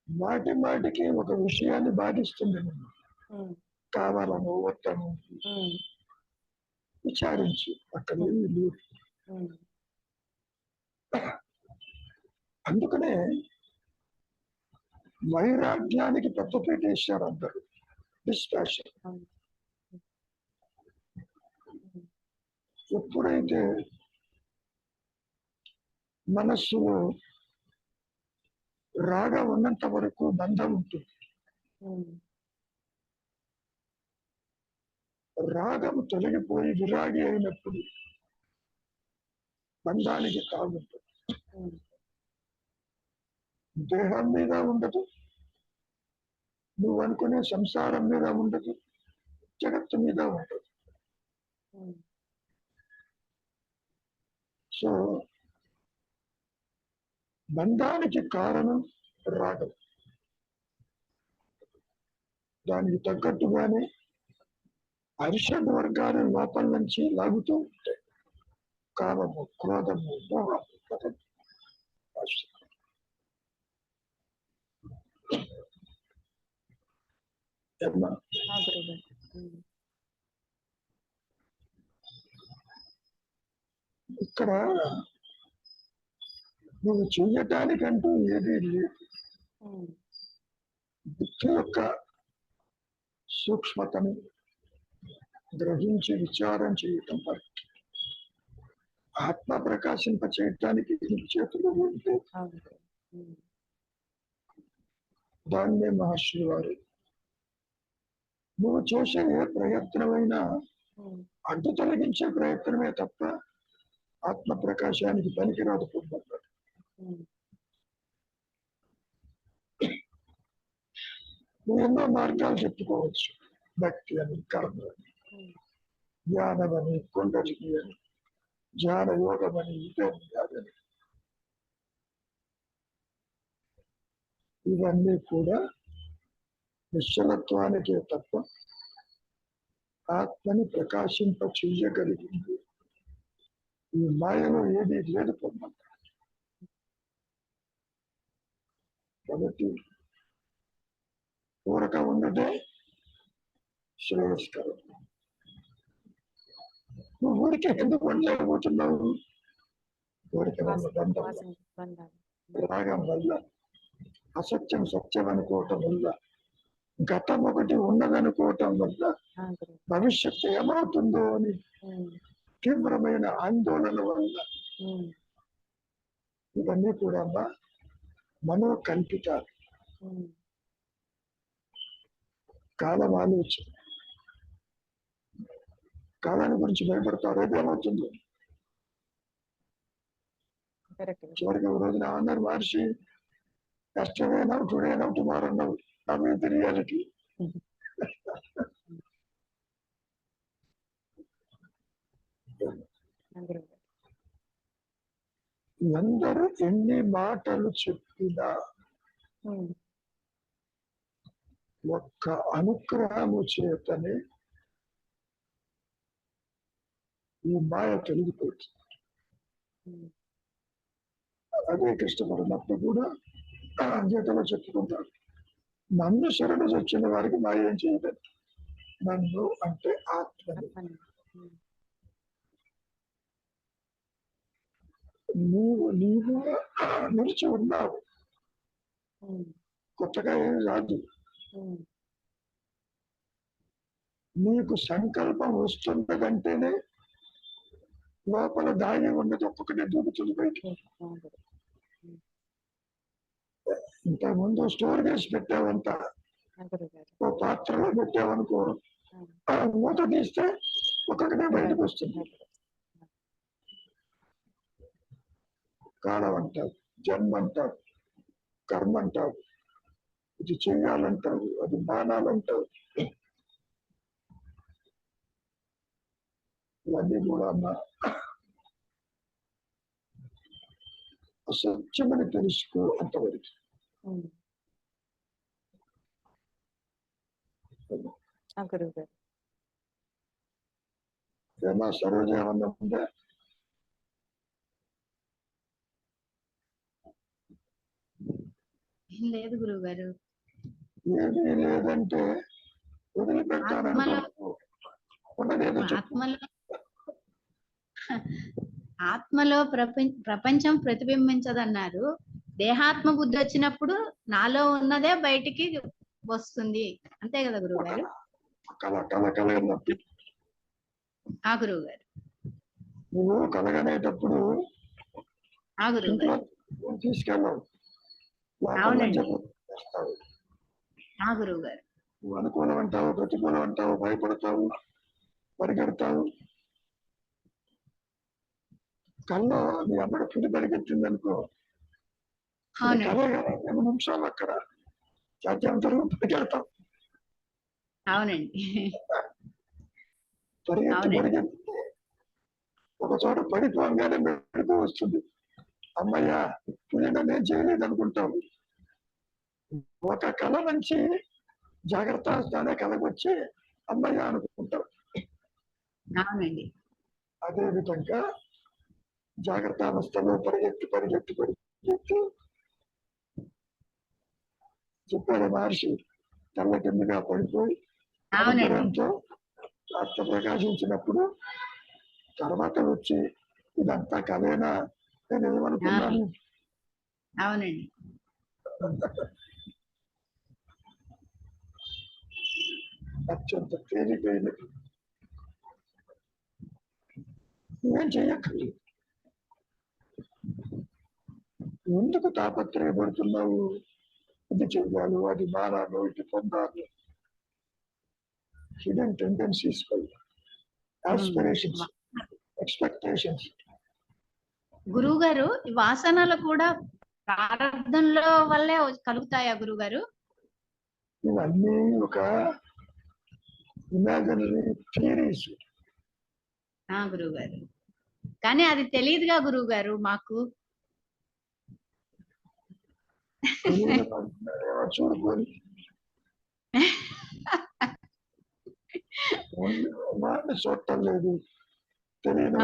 [SPEAKER 1] మాటి మాటికి ఒక విషయాన్ని బాధిస్తుంది నిన్ను.
[SPEAKER 2] ఉమ్,
[SPEAKER 1] కావాలను వద్దను
[SPEAKER 2] ఉమ్,
[SPEAKER 1] విచారించు. అక్కడ ఏమీ లేదు.
[SPEAKER 2] ఉమ్,
[SPEAKER 1] అందుకనే వైరాగ్యానికి పెద్దపీట వేశారు అందరు. డిస్పాషన్.
[SPEAKER 2] అవును. ఉమ్,
[SPEAKER 1] ఎప్పుడైతే మనస్సులో రాగం ఉన్నంత వరకు బంధం ఉంటుంది.
[SPEAKER 2] ఉమ్,
[SPEAKER 1] రాగం తొలగిపోయి విరాగి అయినప్పుడు బంధానికి తాగుంటుంది.
[SPEAKER 2] ఉమ్,
[SPEAKER 1] దేహం మీద ఉండదు, నువ్వు అనుకునే సంసారం మీద ఉండదు, జగత్తు మీద ఉండదు.
[SPEAKER 2] ఉమ్,
[SPEAKER 1] సో బంధానికి కారణం రాగం. దానికి తగ్గట్టుగానే అరిషడ్ వర్గాలు లోపల నుంచి లాగుతూ ఉంటాయి. కామము, క్రోధము, మోహము, మదము, ఆశ. ఏమ్మా?
[SPEAKER 2] ఆ గురుగారు. ఉమ్,
[SPEAKER 1] ఇక్కడ నువ్వు చెయ్యటానికంటూ ఏదీ లేదు.
[SPEAKER 2] ఉమ్,
[SPEAKER 1] బుద్ధి యొక్క సూక్ష్మతను గ్రహించి విచారం చేయటం వరకు ఆత్మ ప్రకాశింప చేయటానికి నీ చేతులు ఉంటే
[SPEAKER 2] అవును గురు. ఉమ్,
[SPEAKER 1] దాన్నే మహర్షి వారు నువ్వు చేసే ఏ ప్రయత్నమైనా
[SPEAKER 2] ఉమ్,
[SPEAKER 1] అడ్డు తొలగించే ప్రయత్నమే తప్ప ఆత్మ ప్రకాశానికి పనికిరాదు పొందన్నారు.
[SPEAKER 2] ఉమ్,
[SPEAKER 1] నువ్వు ఎన్నో మార్గాలు చెప్పుకోవచ్చు. భక్తి అని, కర్మ అని,
[SPEAKER 2] ఉమ్,
[SPEAKER 1] జ్ఞానమని, కుండలిని అని, జ్ఞాన యోగమని, ఇదని అదని. ఇవన్నీ కూడా నిశ్చలత్వానికే తప్ప ఆత్మని ప్రకాశింప చెయ్యగలిగింది ఈ మాయలో ఏది లేదు పొందండి. కాబట్టి ఊరక ఉన్నదే శ్రేయస్కరం. నువ్వు ఊరికే ఎందుకు ఉండలేకపోతున్నావు? ఊరిక వల్ల బంధం,
[SPEAKER 2] వాసన బంధాలు.
[SPEAKER 1] రాగం వల్ల, అసత్యం సత్యం అనుకోవటం వల్ల, గతం ఒకటి ఉన్నదనుకోవటం వల్ల
[SPEAKER 2] ఆ గురు.
[SPEAKER 1] భవిష్యత్తు ఏమవుతుందో అని
[SPEAKER 2] ఉమ్,
[SPEAKER 1] తీవ్రమైన ఆందోళన వల్ల
[SPEAKER 2] ఉమ్,
[SPEAKER 1] ఇవన్నీ కూడా మనోకల్పితాలు.
[SPEAKER 2] ఉమ్,
[SPEAKER 1] కాలం ఆలోచన. కాలాన్ని గురించి భయపడతారు, ఏదేమవుతుందో.
[SPEAKER 2] కరెక్ట్ గురు.
[SPEAKER 1] చివరికి ఒక రోజున అన్నారు మహర్షి, yesterday now, today now, tomorrow now. Now is the reality.
[SPEAKER 2] ఉమ్, ఆ గురుగారు.
[SPEAKER 1] అందరూ ఎన్ని మాటలు చెప్పినా
[SPEAKER 2] ఉమ్,
[SPEAKER 1] ఒక్క అనుగ్రహము చేతనే ఈ మాయ తొలగిపోతుంది.
[SPEAKER 2] ఉమ్,
[SPEAKER 1] అదే కృష్ణపడినప్పుడు కూడా గీతలో చెప్పుకుంటారు, నన్ను శరణు వచ్చిన వారికి మాయ ఏం చేయలేదు. నన్ను అంటే ఆత్మని.
[SPEAKER 2] ఆత్మని. ఉమ్,
[SPEAKER 1] నీవు నిలిచి ఉన్నావు,
[SPEAKER 2] ఉమ్,
[SPEAKER 1] కొత్తగా ఏం రాదు.
[SPEAKER 2] ఉమ్,
[SPEAKER 1] నీకు సంకల్పం వస్తున్నదంటేనే లోపల దాగి ఉన్నది ఒక్కొక్కటి దూకుతుంది బయటికి.
[SPEAKER 2] ఆ గురు. ఉమ్,
[SPEAKER 1] ఇంతకుముందు స్టోర్ చేసి పెట్టావంట,
[SPEAKER 2] ఆ గురుగారు.
[SPEAKER 1] ఓ పాత్రలో పెట్టావనుకో,
[SPEAKER 2] ఆ,
[SPEAKER 1] మూత తీస్తే ఒక్కొక్కటే బయటకు వస్తుంది. కాలం అంటారు, జన్మ అంటారు, కర్మ అంటారు, ఇది చెయ్యాలంటావు, అది మానాలంటావు. ఇవన్నీ కూడా అమ్మ అసత్యమని తెలుసుకో అంతవరకు.
[SPEAKER 2] గురువు గారు.
[SPEAKER 1] ఏమన్నా సరోజ ఏమన్నా ఉందా?
[SPEAKER 3] లేదు గురువు గారు.
[SPEAKER 1] ఏమీ లేదంటే వదిలిపెట్టాను.
[SPEAKER 3] ఆత్మలో ప్రపంచం ప్రతిబింబించదన్నారు. దేహాత్మ బుద్ధి వచ్చినప్పుడు నాలో ఉన్నదే బయటికి వస్తుంది, అంతే కదా గురువు గారు? ఆ గురువు గారు.
[SPEAKER 1] నువ్వు కలగనేటప్పుడు తీసుకెళ్ళావు.
[SPEAKER 3] అవునండి. ఆ గురువు గారు.
[SPEAKER 1] నువ్వు అనుకూలం అంటావు, ప్రతికూలం అంటావు, భయపడతావు, పరిగెడతావు. కల్లో నీ అమ్మడి పులి పరిగెత్తింది అనుకో, నిమిషాలు అక్కడ సాధ్యంతరం పరిగెడతావు.
[SPEAKER 3] అవునండి.
[SPEAKER 1] పరిగెత్తి ఒక చోట పడిపోగానే మెడుకు వస్తుంది. అమ్మయ్యా నేను చేయలేదు అనుకుంటావు. ఒక కళ నుంచి జాగ్రత్త స్థానే కళకొచ్చి అమ్మయ్య అనుకుంటావు.
[SPEAKER 3] అవునండి.
[SPEAKER 1] అదే విధంగా జాగ్రత్త అవస్థలో పరిగెత్తి చెప్పాడు మహర్షి. కళ్ళ కిందగా పడిపోయి ఆనందంతో ఆత్మ ప్రకాశించినప్పుడు తర్వాత వచ్చి ఇదంతా కలేనా నేను ఏమనుకున్నాను.
[SPEAKER 3] అవునండి.
[SPEAKER 1] అత్యంత తేలికైనది. నువ్వేం చెయ్యక్కర్లేదు. ఎందుకు తాపత్రయపడుతున్నావు? ఇది చెయ్యాలి, అది మారాలి, ఇది పొందాలి. Hidden tendencies, aspirations, expectations.
[SPEAKER 3] గురువు గారు, వాసనలు కూడా ప్రారంభంలో వల్లే కలుగుతాయా గురువు గారు?
[SPEAKER 1] ఇవన్నీ ఒక ఇమాజినరీ థియరీస్.
[SPEAKER 3] గురువు గారు, కానీ అది తెలియదుగా గురువు గారు మాకు.
[SPEAKER 1] చూడుకొని వాడిని చూడటం లేదు, తెలియని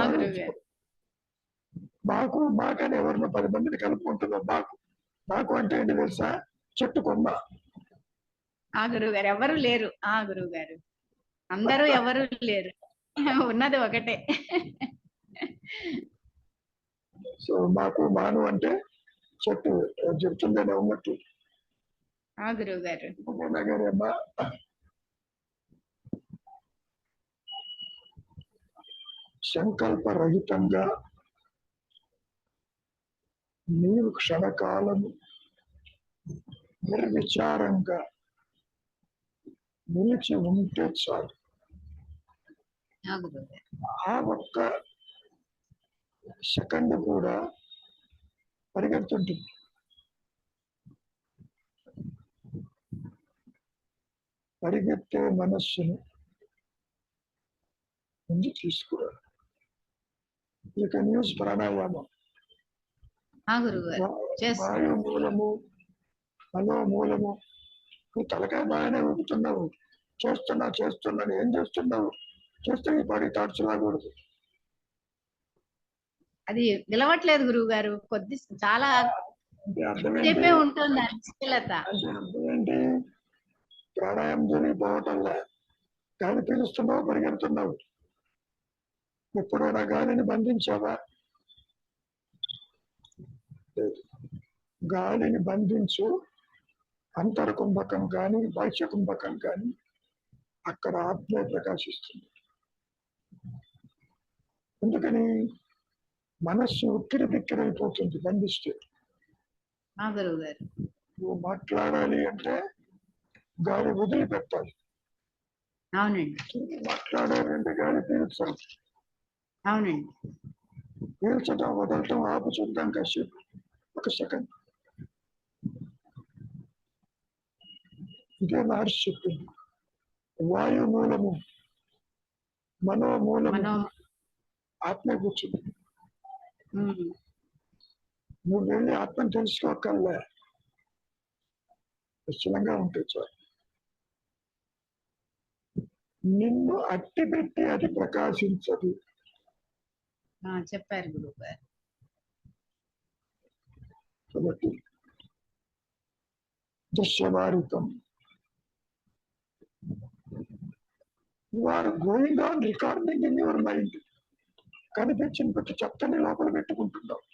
[SPEAKER 1] మాకని ఎవరినో 10 మందిని కలుపుకుంటున్నాం. మాకు అంటే ఏంటి తెలుసా? చెట్టు కొమ్మ.
[SPEAKER 3] గురువు గారు ఎవరు లేరు. గురువు గారు అందరూ ఎవరు లేరు, ఉన్నది ఒకటే.
[SPEAKER 1] సో మాను అంటే చెట్టు చెప్తుందని ఉన్నట్టు.
[SPEAKER 3] గురువు గారు.
[SPEAKER 1] సంకల్పరహితంగా నీవు క్షణకాలము నిర్విచారంగా నిలిచి ఉంటే చాలు. ఆ ఒక్క సెకండ్ కూడా పరిగెడుతుంటుంది. పరిగెత్తే మనస్సును ముందు తీసుకురా. ఇక న్యూస్ ప్రాణాయామం, వాయు మూలము, మనోమూలము. నువ్వు తలకాయ బాగానే ఊపుతున్నావు, చేస్తున్నాను. ఏం చేస్తున్నావు? చేస్తే ఈ బాడీ థాట్స్ రాకూడదు.
[SPEAKER 3] అది నిలవట్లేదు గురువు గారు. చాలా చెప్పే ఉంటుంది నిశ్చలత.
[SPEAKER 1] ఏంటి? ప్రాణాయామం జరిగిపోవటంలా గాలి పీలుస్తున్నావు, పరిగెడుతున్నావు. ఎప్పుడైనా గాలిని బంధించావా? గాలిని బంధించు. అంతర్కుంభకం కానీ బాహ్య కుంభకం కానీ అక్కడ ఆత్మే ప్రకాశిస్తుంది. ఎందుకని? మనస్సు ఉక్కిరి బిక్కిరైపోతుంది బంధిస్తే. నువ్వు మాట్లాడాలి అంటే గాలి వదిలిపెట్టాలి. మాట్లాడాలి అంటే గాలి పీల్చాలి. పీల్చడం వదలటం ఆపు చూద్దాం కాసేపు, ఒక సెకండ్. ఇదే మహర్షి చెప్పింది. వాయు మూలము, మనోమూలము
[SPEAKER 3] మనం
[SPEAKER 1] ఆత్మ కూర్చుంది.
[SPEAKER 3] ఉమ్,
[SPEAKER 1] నువ్వు వెళ్ళి ఆత్మను తెలుసుకోకల్లా నిశ్చలంగా ఉంటే చాలు. నిన్ను అట్టి పెట్టి అది ప్రకాశించదు.
[SPEAKER 3] చెప్పారు గురువు గారు.
[SPEAKER 1] కాబట్టి దృశ్యవారితం వారు going on recording in your mind. కనిపించిన ప్రతి చెత్తని లోపల పెట్టుకుంటున్నావు.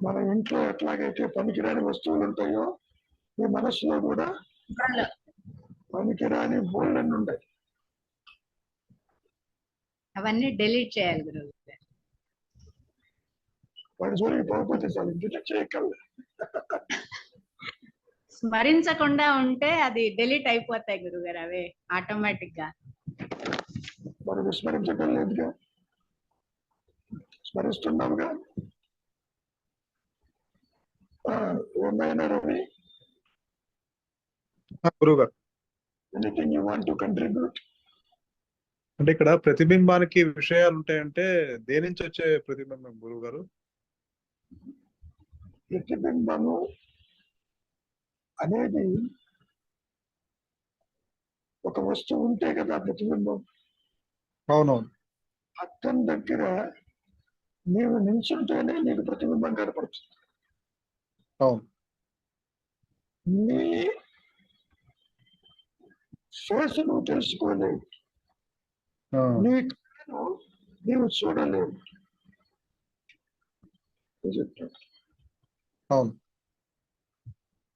[SPEAKER 1] మన ఇంట్లో ఎట్లాగైతే పనికిరాని వస్తువులు ఉంటాయో మీ మనసులో కూడా పనికిరాని బోళ్ళని ఉంటాయి.
[SPEAKER 3] అవన్నీ డిలీట్ చేయాలి గురువు గారు.
[SPEAKER 1] వాడి జోలికి పోకపోతే చాలు, డిలీట్ చేయగలరు.
[SPEAKER 3] స్మరించకుండా ఉంటే అది డిలీట్ అయిపోతాయి గురువు గారు, అవే ఆటోమేటిక్ గా.
[SPEAKER 1] మనం విస్మరించడం లేదుగా, స్మరిస్తున్నాముగా. ఏమైనా రవి,
[SPEAKER 4] గురువు గారు,
[SPEAKER 1] anything you want to contribute?
[SPEAKER 4] అంటే ఇక్కడ ప్రతిబింబానికి విషయాలు ఉంటాయంటే దేని నుంచి వచ్చే ప్రతిబింబం గురువు గారు?
[SPEAKER 1] ప్రతిబింబము అనేది ఒక వస్తువు ఉంటే కదా ప్రతిబింబం.
[SPEAKER 4] అవునవును.
[SPEAKER 1] అతని దగ్గర నీవు నిల్చుంటేనే నీకు ప్రతిబింబం కనపడుతుంది.
[SPEAKER 4] అవును.
[SPEAKER 1] నీ ఫేస్ నువ్వు తెలుసుకోలేవు, నీ కళను నీవు చూడలేవు.
[SPEAKER 4] అవును.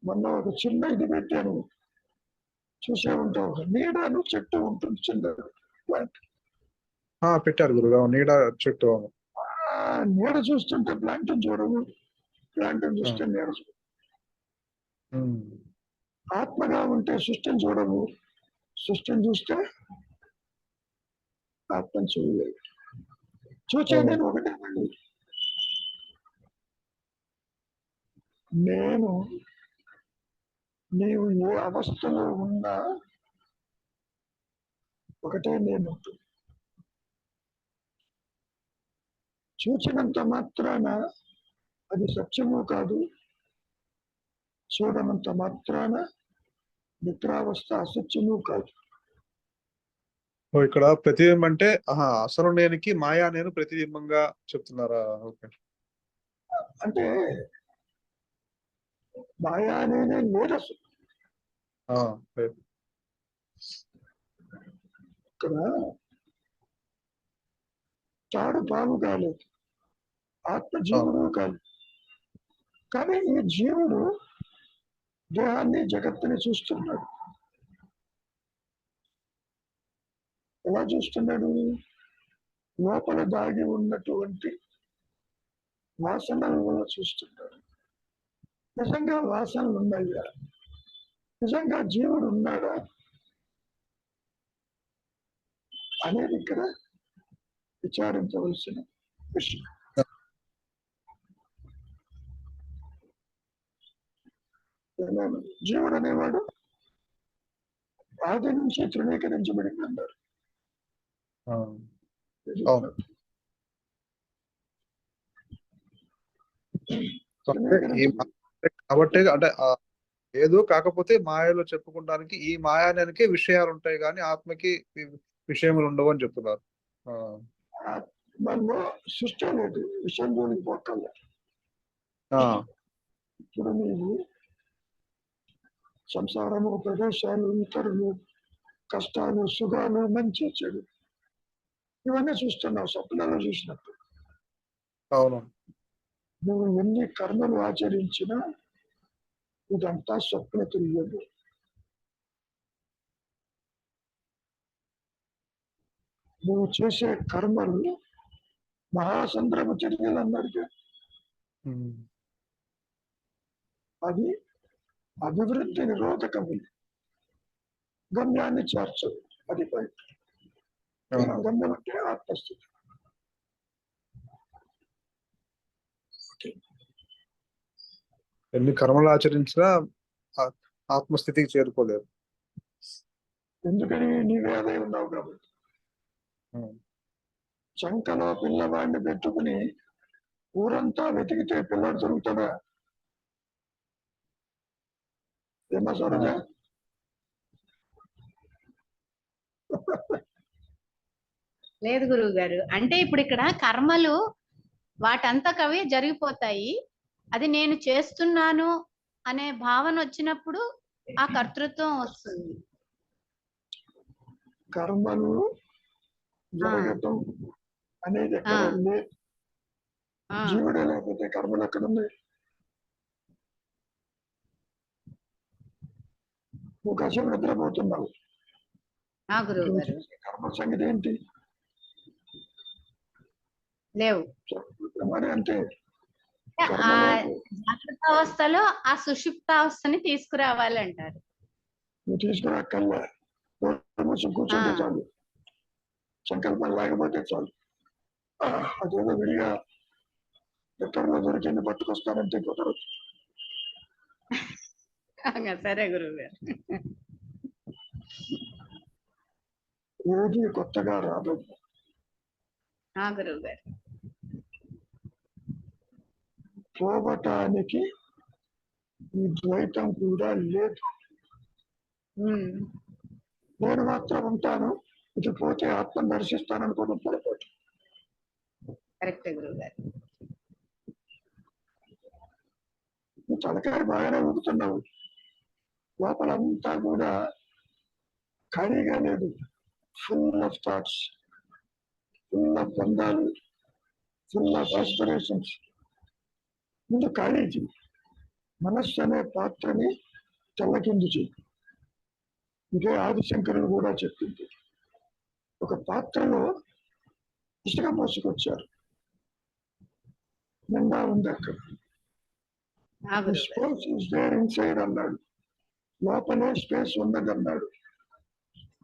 [SPEAKER 1] మొన్న ఒక చిన్న ఇది పెట్టాను, చూసే ఉంటావు. నీడను చెట్టు ఉంటుంది, చిన్న ప్లాంట్.
[SPEAKER 4] పెట్టారు గురువు, నీడ చెట్టు.
[SPEAKER 1] నీడ చూస్తుంటే ప్లాంట్ చూడవు, ప్లాంట్ చూస్తే నీడ చూడవు. ఆత్మగా ఉంటే సృష్టిని చూడవు, సృష్టిని చూస్తే ఆత్మను చూడలేదు. చూసేది ఒకటే మళ్ళీ. నేను నీవు ఏ అవస్థలో ఉన్నా ఒకటే నేను. చూచినంత మాత్రాన అది సత్యము కాదు, చూడనంత మాత్రాన నిద్రావస్థ అసత్యము కాదు.
[SPEAKER 4] ఇక్కడ ప్రతిబింబం అంటే అసలు నేనుకి మాయా నేను ప్రతిబింబంగా చెప్తున్నారా? ఓకే.
[SPEAKER 1] అంటే మాయా అనేదే లేదు అసలు. ఇక్కడ తాడు పాము కాలేదు, ఆత్మ జీవుడు కాలేదు. కానీ ఈ జీవుడు దేహాన్ని జగత్తుని చూస్తున్నాడు. ఎలా చూస్తున్నాడు? లోపల దాగి ఉన్నటువంటి వాసనల వల్ల చూస్తున్నాడు. నిజంగా వాసనలు ఉన్నాయా? నిజంగా జీవుడు ఉన్నాడా అనేది ఇక్కడ విచారించవలసిన విషయం. జీవుడు అనేవాడు ఆది నుంచి తృణీకరించబడింది అన్నారు.
[SPEAKER 4] కాబట్టి అంటే ఏదో కాకపోతే మాయలో చెప్పుకోవడానికి ఈ మాయానికి విషయాలు ఉంటాయి కానీ ఆత్మకి విషయములు ఉండవు అని చెప్తున్నారు.
[SPEAKER 1] మనలో సృష్టి లేదు, విషయం జోలికి పోకల్లా. ఇప్పుడు నీవు సంసారము, ప్రదేశాలు, ఇతరులు, కష్టాలు, సుఖాలు, మంచి చెడు ఇవన్నీ చూస్తున్నావు స్వప్నాలు చూసినట్టు.
[SPEAKER 4] అవును.
[SPEAKER 1] నువ్వు ఎన్ని కర్మలు ఆచరించినా ఇదంతా స్వప్న తెలియదు. నువ్వు చేసే కర్మలు మహాసంద్రము చర్యలు అన్నాడు. అది అభివృద్ధి నిరోధకము, గమ్యాన్ని చేర్చదు. అది బయట గమ్యం అంటే ఆత్మస్థితి. కాబట్టి
[SPEAKER 4] ఎన్ని కర్మలు ఆచరించినా ఆ- ఆత్మస్థితికి చేరుకోలేరు.
[SPEAKER 1] ఎందుకని నీవే అదే ఉన్నావు కాబట్టి.
[SPEAKER 4] ఉమ్.
[SPEAKER 1] చంకలో పిల్లవాడిని పెట్టుకుని ఊరంతా వెతికితే పిల్లడు దొరుకుతాడా? ఏమా సరోజ?
[SPEAKER 3] లేదు గురువు గారు, అంటే ఇప్పుడు ఇక్కడ కర్మలు వాటంతకవే జరిగిపోతాయి. అది నేను చేస్తున్నాను అనే భావన వచ్చినప్పుడు ఆ కర్తృత్వం వస్తుంది.
[SPEAKER 1] కర్మలు జరగటం అనేది ఎక్కడ
[SPEAKER 3] ఆ.
[SPEAKER 1] ఉంది?
[SPEAKER 3] ఆ,
[SPEAKER 1] జీవుడే లేకపోతే కర్మలు ఎక్కడ ఉంది? నువ్వు కాసేపు నిద్రపోతున్నావు,
[SPEAKER 3] ఆ గురువు
[SPEAKER 1] నువ్వు
[SPEAKER 3] గారు.
[SPEAKER 1] చేసే కర్మ సంగతి ఏంటి?
[SPEAKER 3] లేవు.
[SPEAKER 1] మరి అంటే
[SPEAKER 3] ఆ
[SPEAKER 1] కర్మలు
[SPEAKER 3] జాగ్రత్త అవస్థలో ఆ సుషుప్తావస్థని తీసుకురావాలంటారు.
[SPEAKER 1] నువ్వు తీసుకురాకల్లా మూసి కూర్చోంటే
[SPEAKER 3] ఆ.
[SPEAKER 1] చాలు, సంకల్పం లేకపోతే చాలు. అదేదో విడిగా ఎక్కడో దొరికింది పట్టుకొస్తానంటే కుదరదు.
[SPEAKER 3] సరే గురువు గారు.
[SPEAKER 1] ఏది కొత్తగా రాదు.
[SPEAKER 3] ఆ గురువు గారు.
[SPEAKER 1] పోవటానికి ఈ ద్వైతం కూడా లేదు. నేను మాత్రం ఉంటాను, ఇది పోతే ఆత్మను దర్శిస్తాననుకోవడం పొరపాటు.
[SPEAKER 3] కరెక్ట్ గురువు గారు.
[SPEAKER 1] నువ్వు తలకాయ బాగానే ఊపుతున్నావు, లోపలంతా కూడా ఖాళీగా లేదు. Full of thoughts, full of బంధాలు, ఫుల్ ఆఫ్ ఆస్పిరేషన్స్. ముందు ఖాళీ చెయ్యి. మనస్సు అనే పాత్రని తెల్లకిందు చెయ్యి. ఇదే ఆదిశంకరులు కూడా చెప్పింది. ఒక పాత్రలో ఇసుక పోసుకొచ్చారు, నిండా ఉంది అక్కడ.
[SPEAKER 3] ఆ గురువు గారు.
[SPEAKER 1] స్పేస్ ఇస్ దేర్ ఇన్సైడ్ అన్నాడు, లోపలే స్పేస్ ఉన్నదన్నాడు.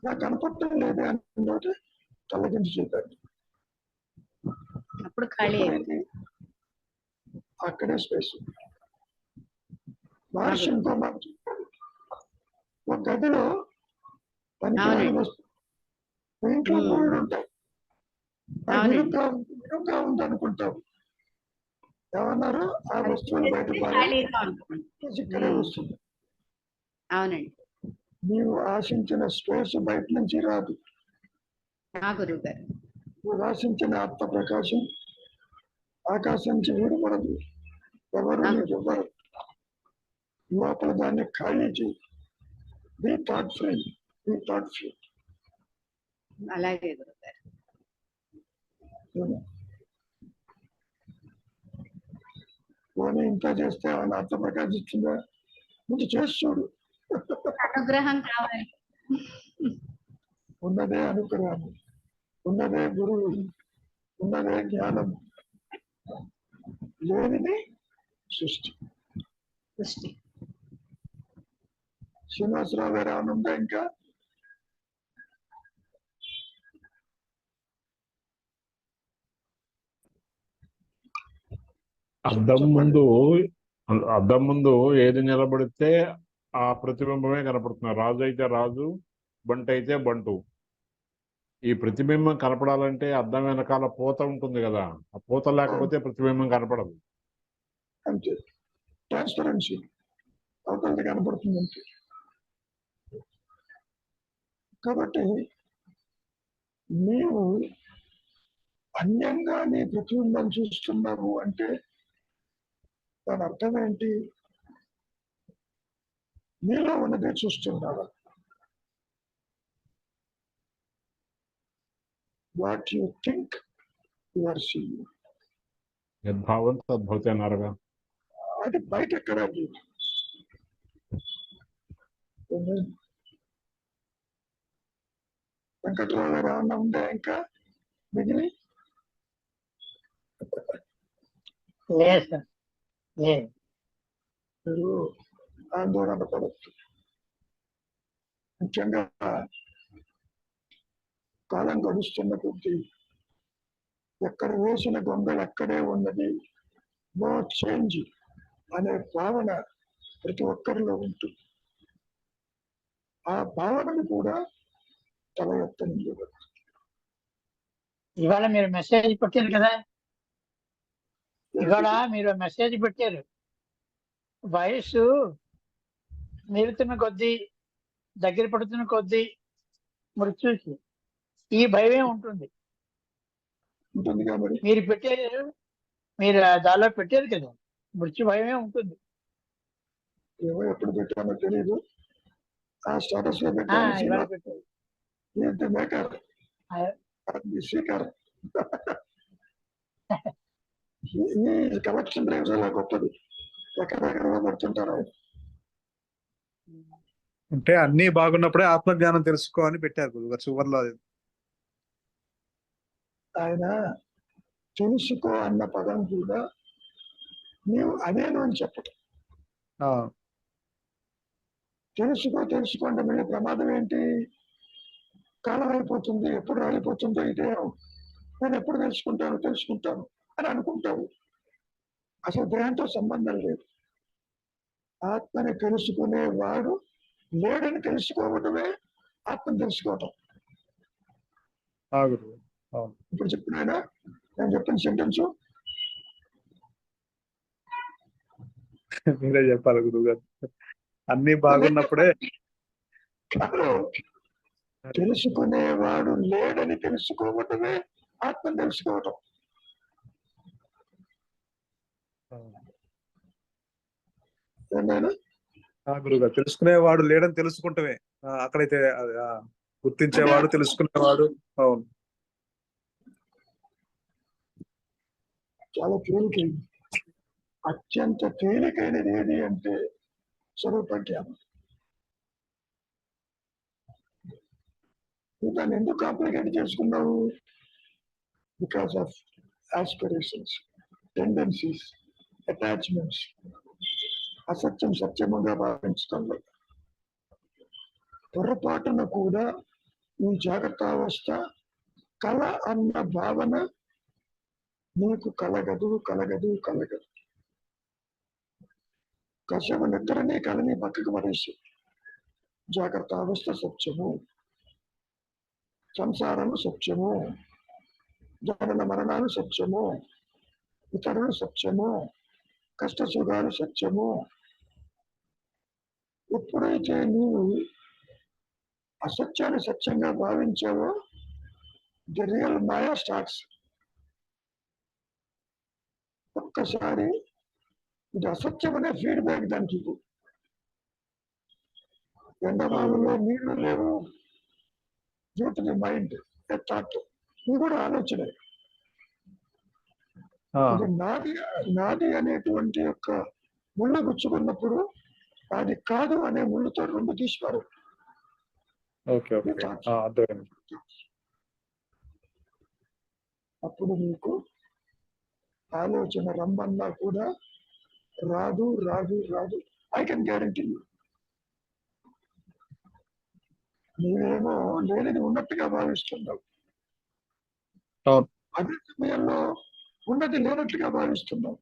[SPEAKER 1] నాకు కనపడటం లేదే అన్నది తల్లకింది చేద్దాం.
[SPEAKER 3] అప్పుడు ఖాళీ అయింది.
[SPEAKER 1] అక్కడే స్పేస్ ఉంది. మహర్షి ఇంకో మాట చెప్పాడు, ఒక గదిలో పనికిరాని వస్తువు ఇంట్లో బోర్డు ఉంటాయి, అది విరుగ్గా ఉంది అనుకుంటావు. ఏమన్నారు? ఆ వస్తువులు బయట
[SPEAKER 3] ఖాళీగా ఉంటుంది.
[SPEAKER 1] ఇక్కడే వస్తుంది.
[SPEAKER 3] అవునండి.
[SPEAKER 1] నీవు ఆశించిన స్పేస్ బయట నుంచి రాదు.
[SPEAKER 3] ఆ గురువు గారు.
[SPEAKER 1] నువ్వు ఆశించిన ఆత్మ ప్రకాశం ఆకాశం నుంచి విడబడదు, ఎవరు నీకు ఇవ్వరు. లోపల దాన్ని ఖాళీ చేయి. Be thought free, be thought free.
[SPEAKER 3] అలాగే గురువు గారు.
[SPEAKER 1] పోనీ ఇంకా చేస్తే ఏమైనా ఆత్మ ప్రకాశిస్తుందా? ముందు చేసి చూడు.
[SPEAKER 3] అనుగ్రహం కావాలి.
[SPEAKER 1] ఉన్నదే అనుగ్రహం, ఉన్నదే గురువు, ఉన్నదే జ్ఞానం, లేనిది సృష్టి.
[SPEAKER 3] సృష్టి.
[SPEAKER 1] శ్రీనివాసరావు గారు ఏమైనా ఉందా ఇంకా?
[SPEAKER 5] అద్దం ముందు ఏది నిలబడితే ఆ ప్రతిబింబమే కనపడుతుంది. రాజు అయితే రాజు, బంటు అయితే బంటు. ఈ ప్రతిబింబం కనపడాలంటే అద్దం వెనకాల పూత ఉంటుంది కదా, ఆ పూత లేకపోతే ప్రతిబింబం కనపడదు.
[SPEAKER 1] అంతే, ట్రాన్స్పరెన్సీ అవతలది కనపడుతుంది అంతే. కాబట్టి నీవు అన్యంగా నీ ప్రతిబింబం చూస్తున్నావు అంటే దాని అర్థం ఏంటి? నీలో ఉన్నదే చూస్తున్నావా? What you think you are seeing.
[SPEAKER 5] యద్భావం తద్భవతి అన్నారుగా.
[SPEAKER 1] అది బయట ఎక్కడ వెంకట్రావు గారు ఏమన్నా ఉందా ఇంకా మిగిలి?
[SPEAKER 6] లేదు సార్, లేదు.
[SPEAKER 1] మీరు ఆందోళన పడచ్చు. ముఖ్యంగా కాలం గడుస్తున్న కొద్దీ ఎక్కడ వేసిన గొంగళి అక్కడే ఉన్నది, నో చేంజ్ అనే భావన ప్రతి ఒక్కరిలో ఉంటుంది. ఆ భావనను కూడా తల ఎత్తనివ్వదు.
[SPEAKER 6] ఇవాళ మీరు మెసేజ్ పెట్టారు కదా, ఇవాళ మీరు మెసేజ్ పెట్టారు. వయస్సు మీరుతున్న కొద్దీ, దగ్గర పడుతున్న కొద్దీ మృత్యుకి ఈ భయమే ఉంటుంది.
[SPEAKER 1] ఉంటుందిగా మరి.
[SPEAKER 6] మీరు పెట్టారు, మీరు దానిలో పెట్టారు కదా, మృత్యు భయమే ఉంటుంది.
[SPEAKER 1] ఏమో ఎప్పుడు పెట్టానో తెలియదు. ఆ స్టేటస్ లో
[SPEAKER 6] ఇవాళ పెట్టారు.
[SPEAKER 1] పెట్టాను మేకర్
[SPEAKER 6] ఆ,
[SPEAKER 1] స్పీకర్. ఈ కలెక్షన్ డ్రైవ్స్ అలా గొప్పది. ఎక్కడెక్కడ పడుతుంటారు ఆయన.
[SPEAKER 4] అంటే అన్ని బాగున్నప్పుడే ఆత్మజ్ఞానం తెలుసుకో అని పెట్టారు గురుగారు చివర్లో.
[SPEAKER 1] ఆయన తెలుసుకో అన్న పదం కూడా నీవు అదేను అని చెప్పటం.
[SPEAKER 4] ఆ,
[SPEAKER 1] తెలుసుకోండి మళ్ళీ ప్రమాదం ఏంటి? కాలం అయిపోతుంది, ఎప్పుడు రాలిపోతుందో ఇదే. నేను ఎప్పుడు తెలుసుకుంటాను అని అనుకుంటావు. అసలు దేంతో సంబంధం లేదు. ఆత్మని తెలుసుకునేవాడు లేడని తెలుసుకోవటమే ఆత్మని తెలుసుకోవటం.
[SPEAKER 4] ఆ గురువు. అవును.
[SPEAKER 1] ఇప్పుడు చెప్పినాయన నేను చెప్పిన సెంటెన్స్
[SPEAKER 4] మీరే చెప్పాలి గురువు గారు. అన్ని బాగున్నప్పుడే
[SPEAKER 1] కాదు. తెలుసుకునేవాడు లేడని తెలుసుకోవటమే ఆత్మని తెలుసుకోవటం. ఏమైనా
[SPEAKER 4] గురువుగారు తెలుసుకునేవాడు లేడని తెలుసుకుంటమే అక్కడైతే గుర్తించేవాడు తెలుసుకునేవాడు. అవును.
[SPEAKER 1] చాలా తేలికైంది. అత్యంత తేలికైనది ఏది అంటే స్వరూప జ్ఞానం. దాన్ని ఎందుకు కాంప్లికేట్ చేసుకున్నావు? Because of aspirations, tendencies, attachments. అసత్యం సత్యముగా భావించడం వల్ల పొరపాటున కూడా ఈ జాగ్రత్తావస్థ కళ అన్న భావన నీకు కలగదు. కాసేపు నిద్రని కళని పక్కకు పడేసి జాగ్రత్త అవస్థ సత్యము, సంసారము సత్యము, జనన మరణాలు సత్యము, ఇతరులు సత్యము, కష్ట సుఖాలు సత్యము. ఎప్పుడైతే నీవు అసత్యాన్ని సత్యంగా భావించావో ది రియల్ మాయా స్టార్ట్స్. ఒక్కసారి ఇది అసత్యం అనే ఫీడ్బ్యాక్ దానికి ఇవ్వు. ఎండమావుల్లో నీళ్లు లేవు, due to the mind thought. ఇది కూడా ఆలోచనే. ఇది నాది అనేటువంటి యొక్క ముళ్ళు గుచ్చుకున్నప్పుడు అది కాదు అనే ముళ్ళుతో రెండు తీసుకోరు. అప్పుడు నీకు ఆలోచన రమ్మన్నా కూడా రాదు. I can guarantee you. నీవేమో లేనిది ఉన్నట్టుగా భావిస్తున్నావు, అదే సమయంలో ఉన్నది లేనట్టుగా భావిస్తున్నావు.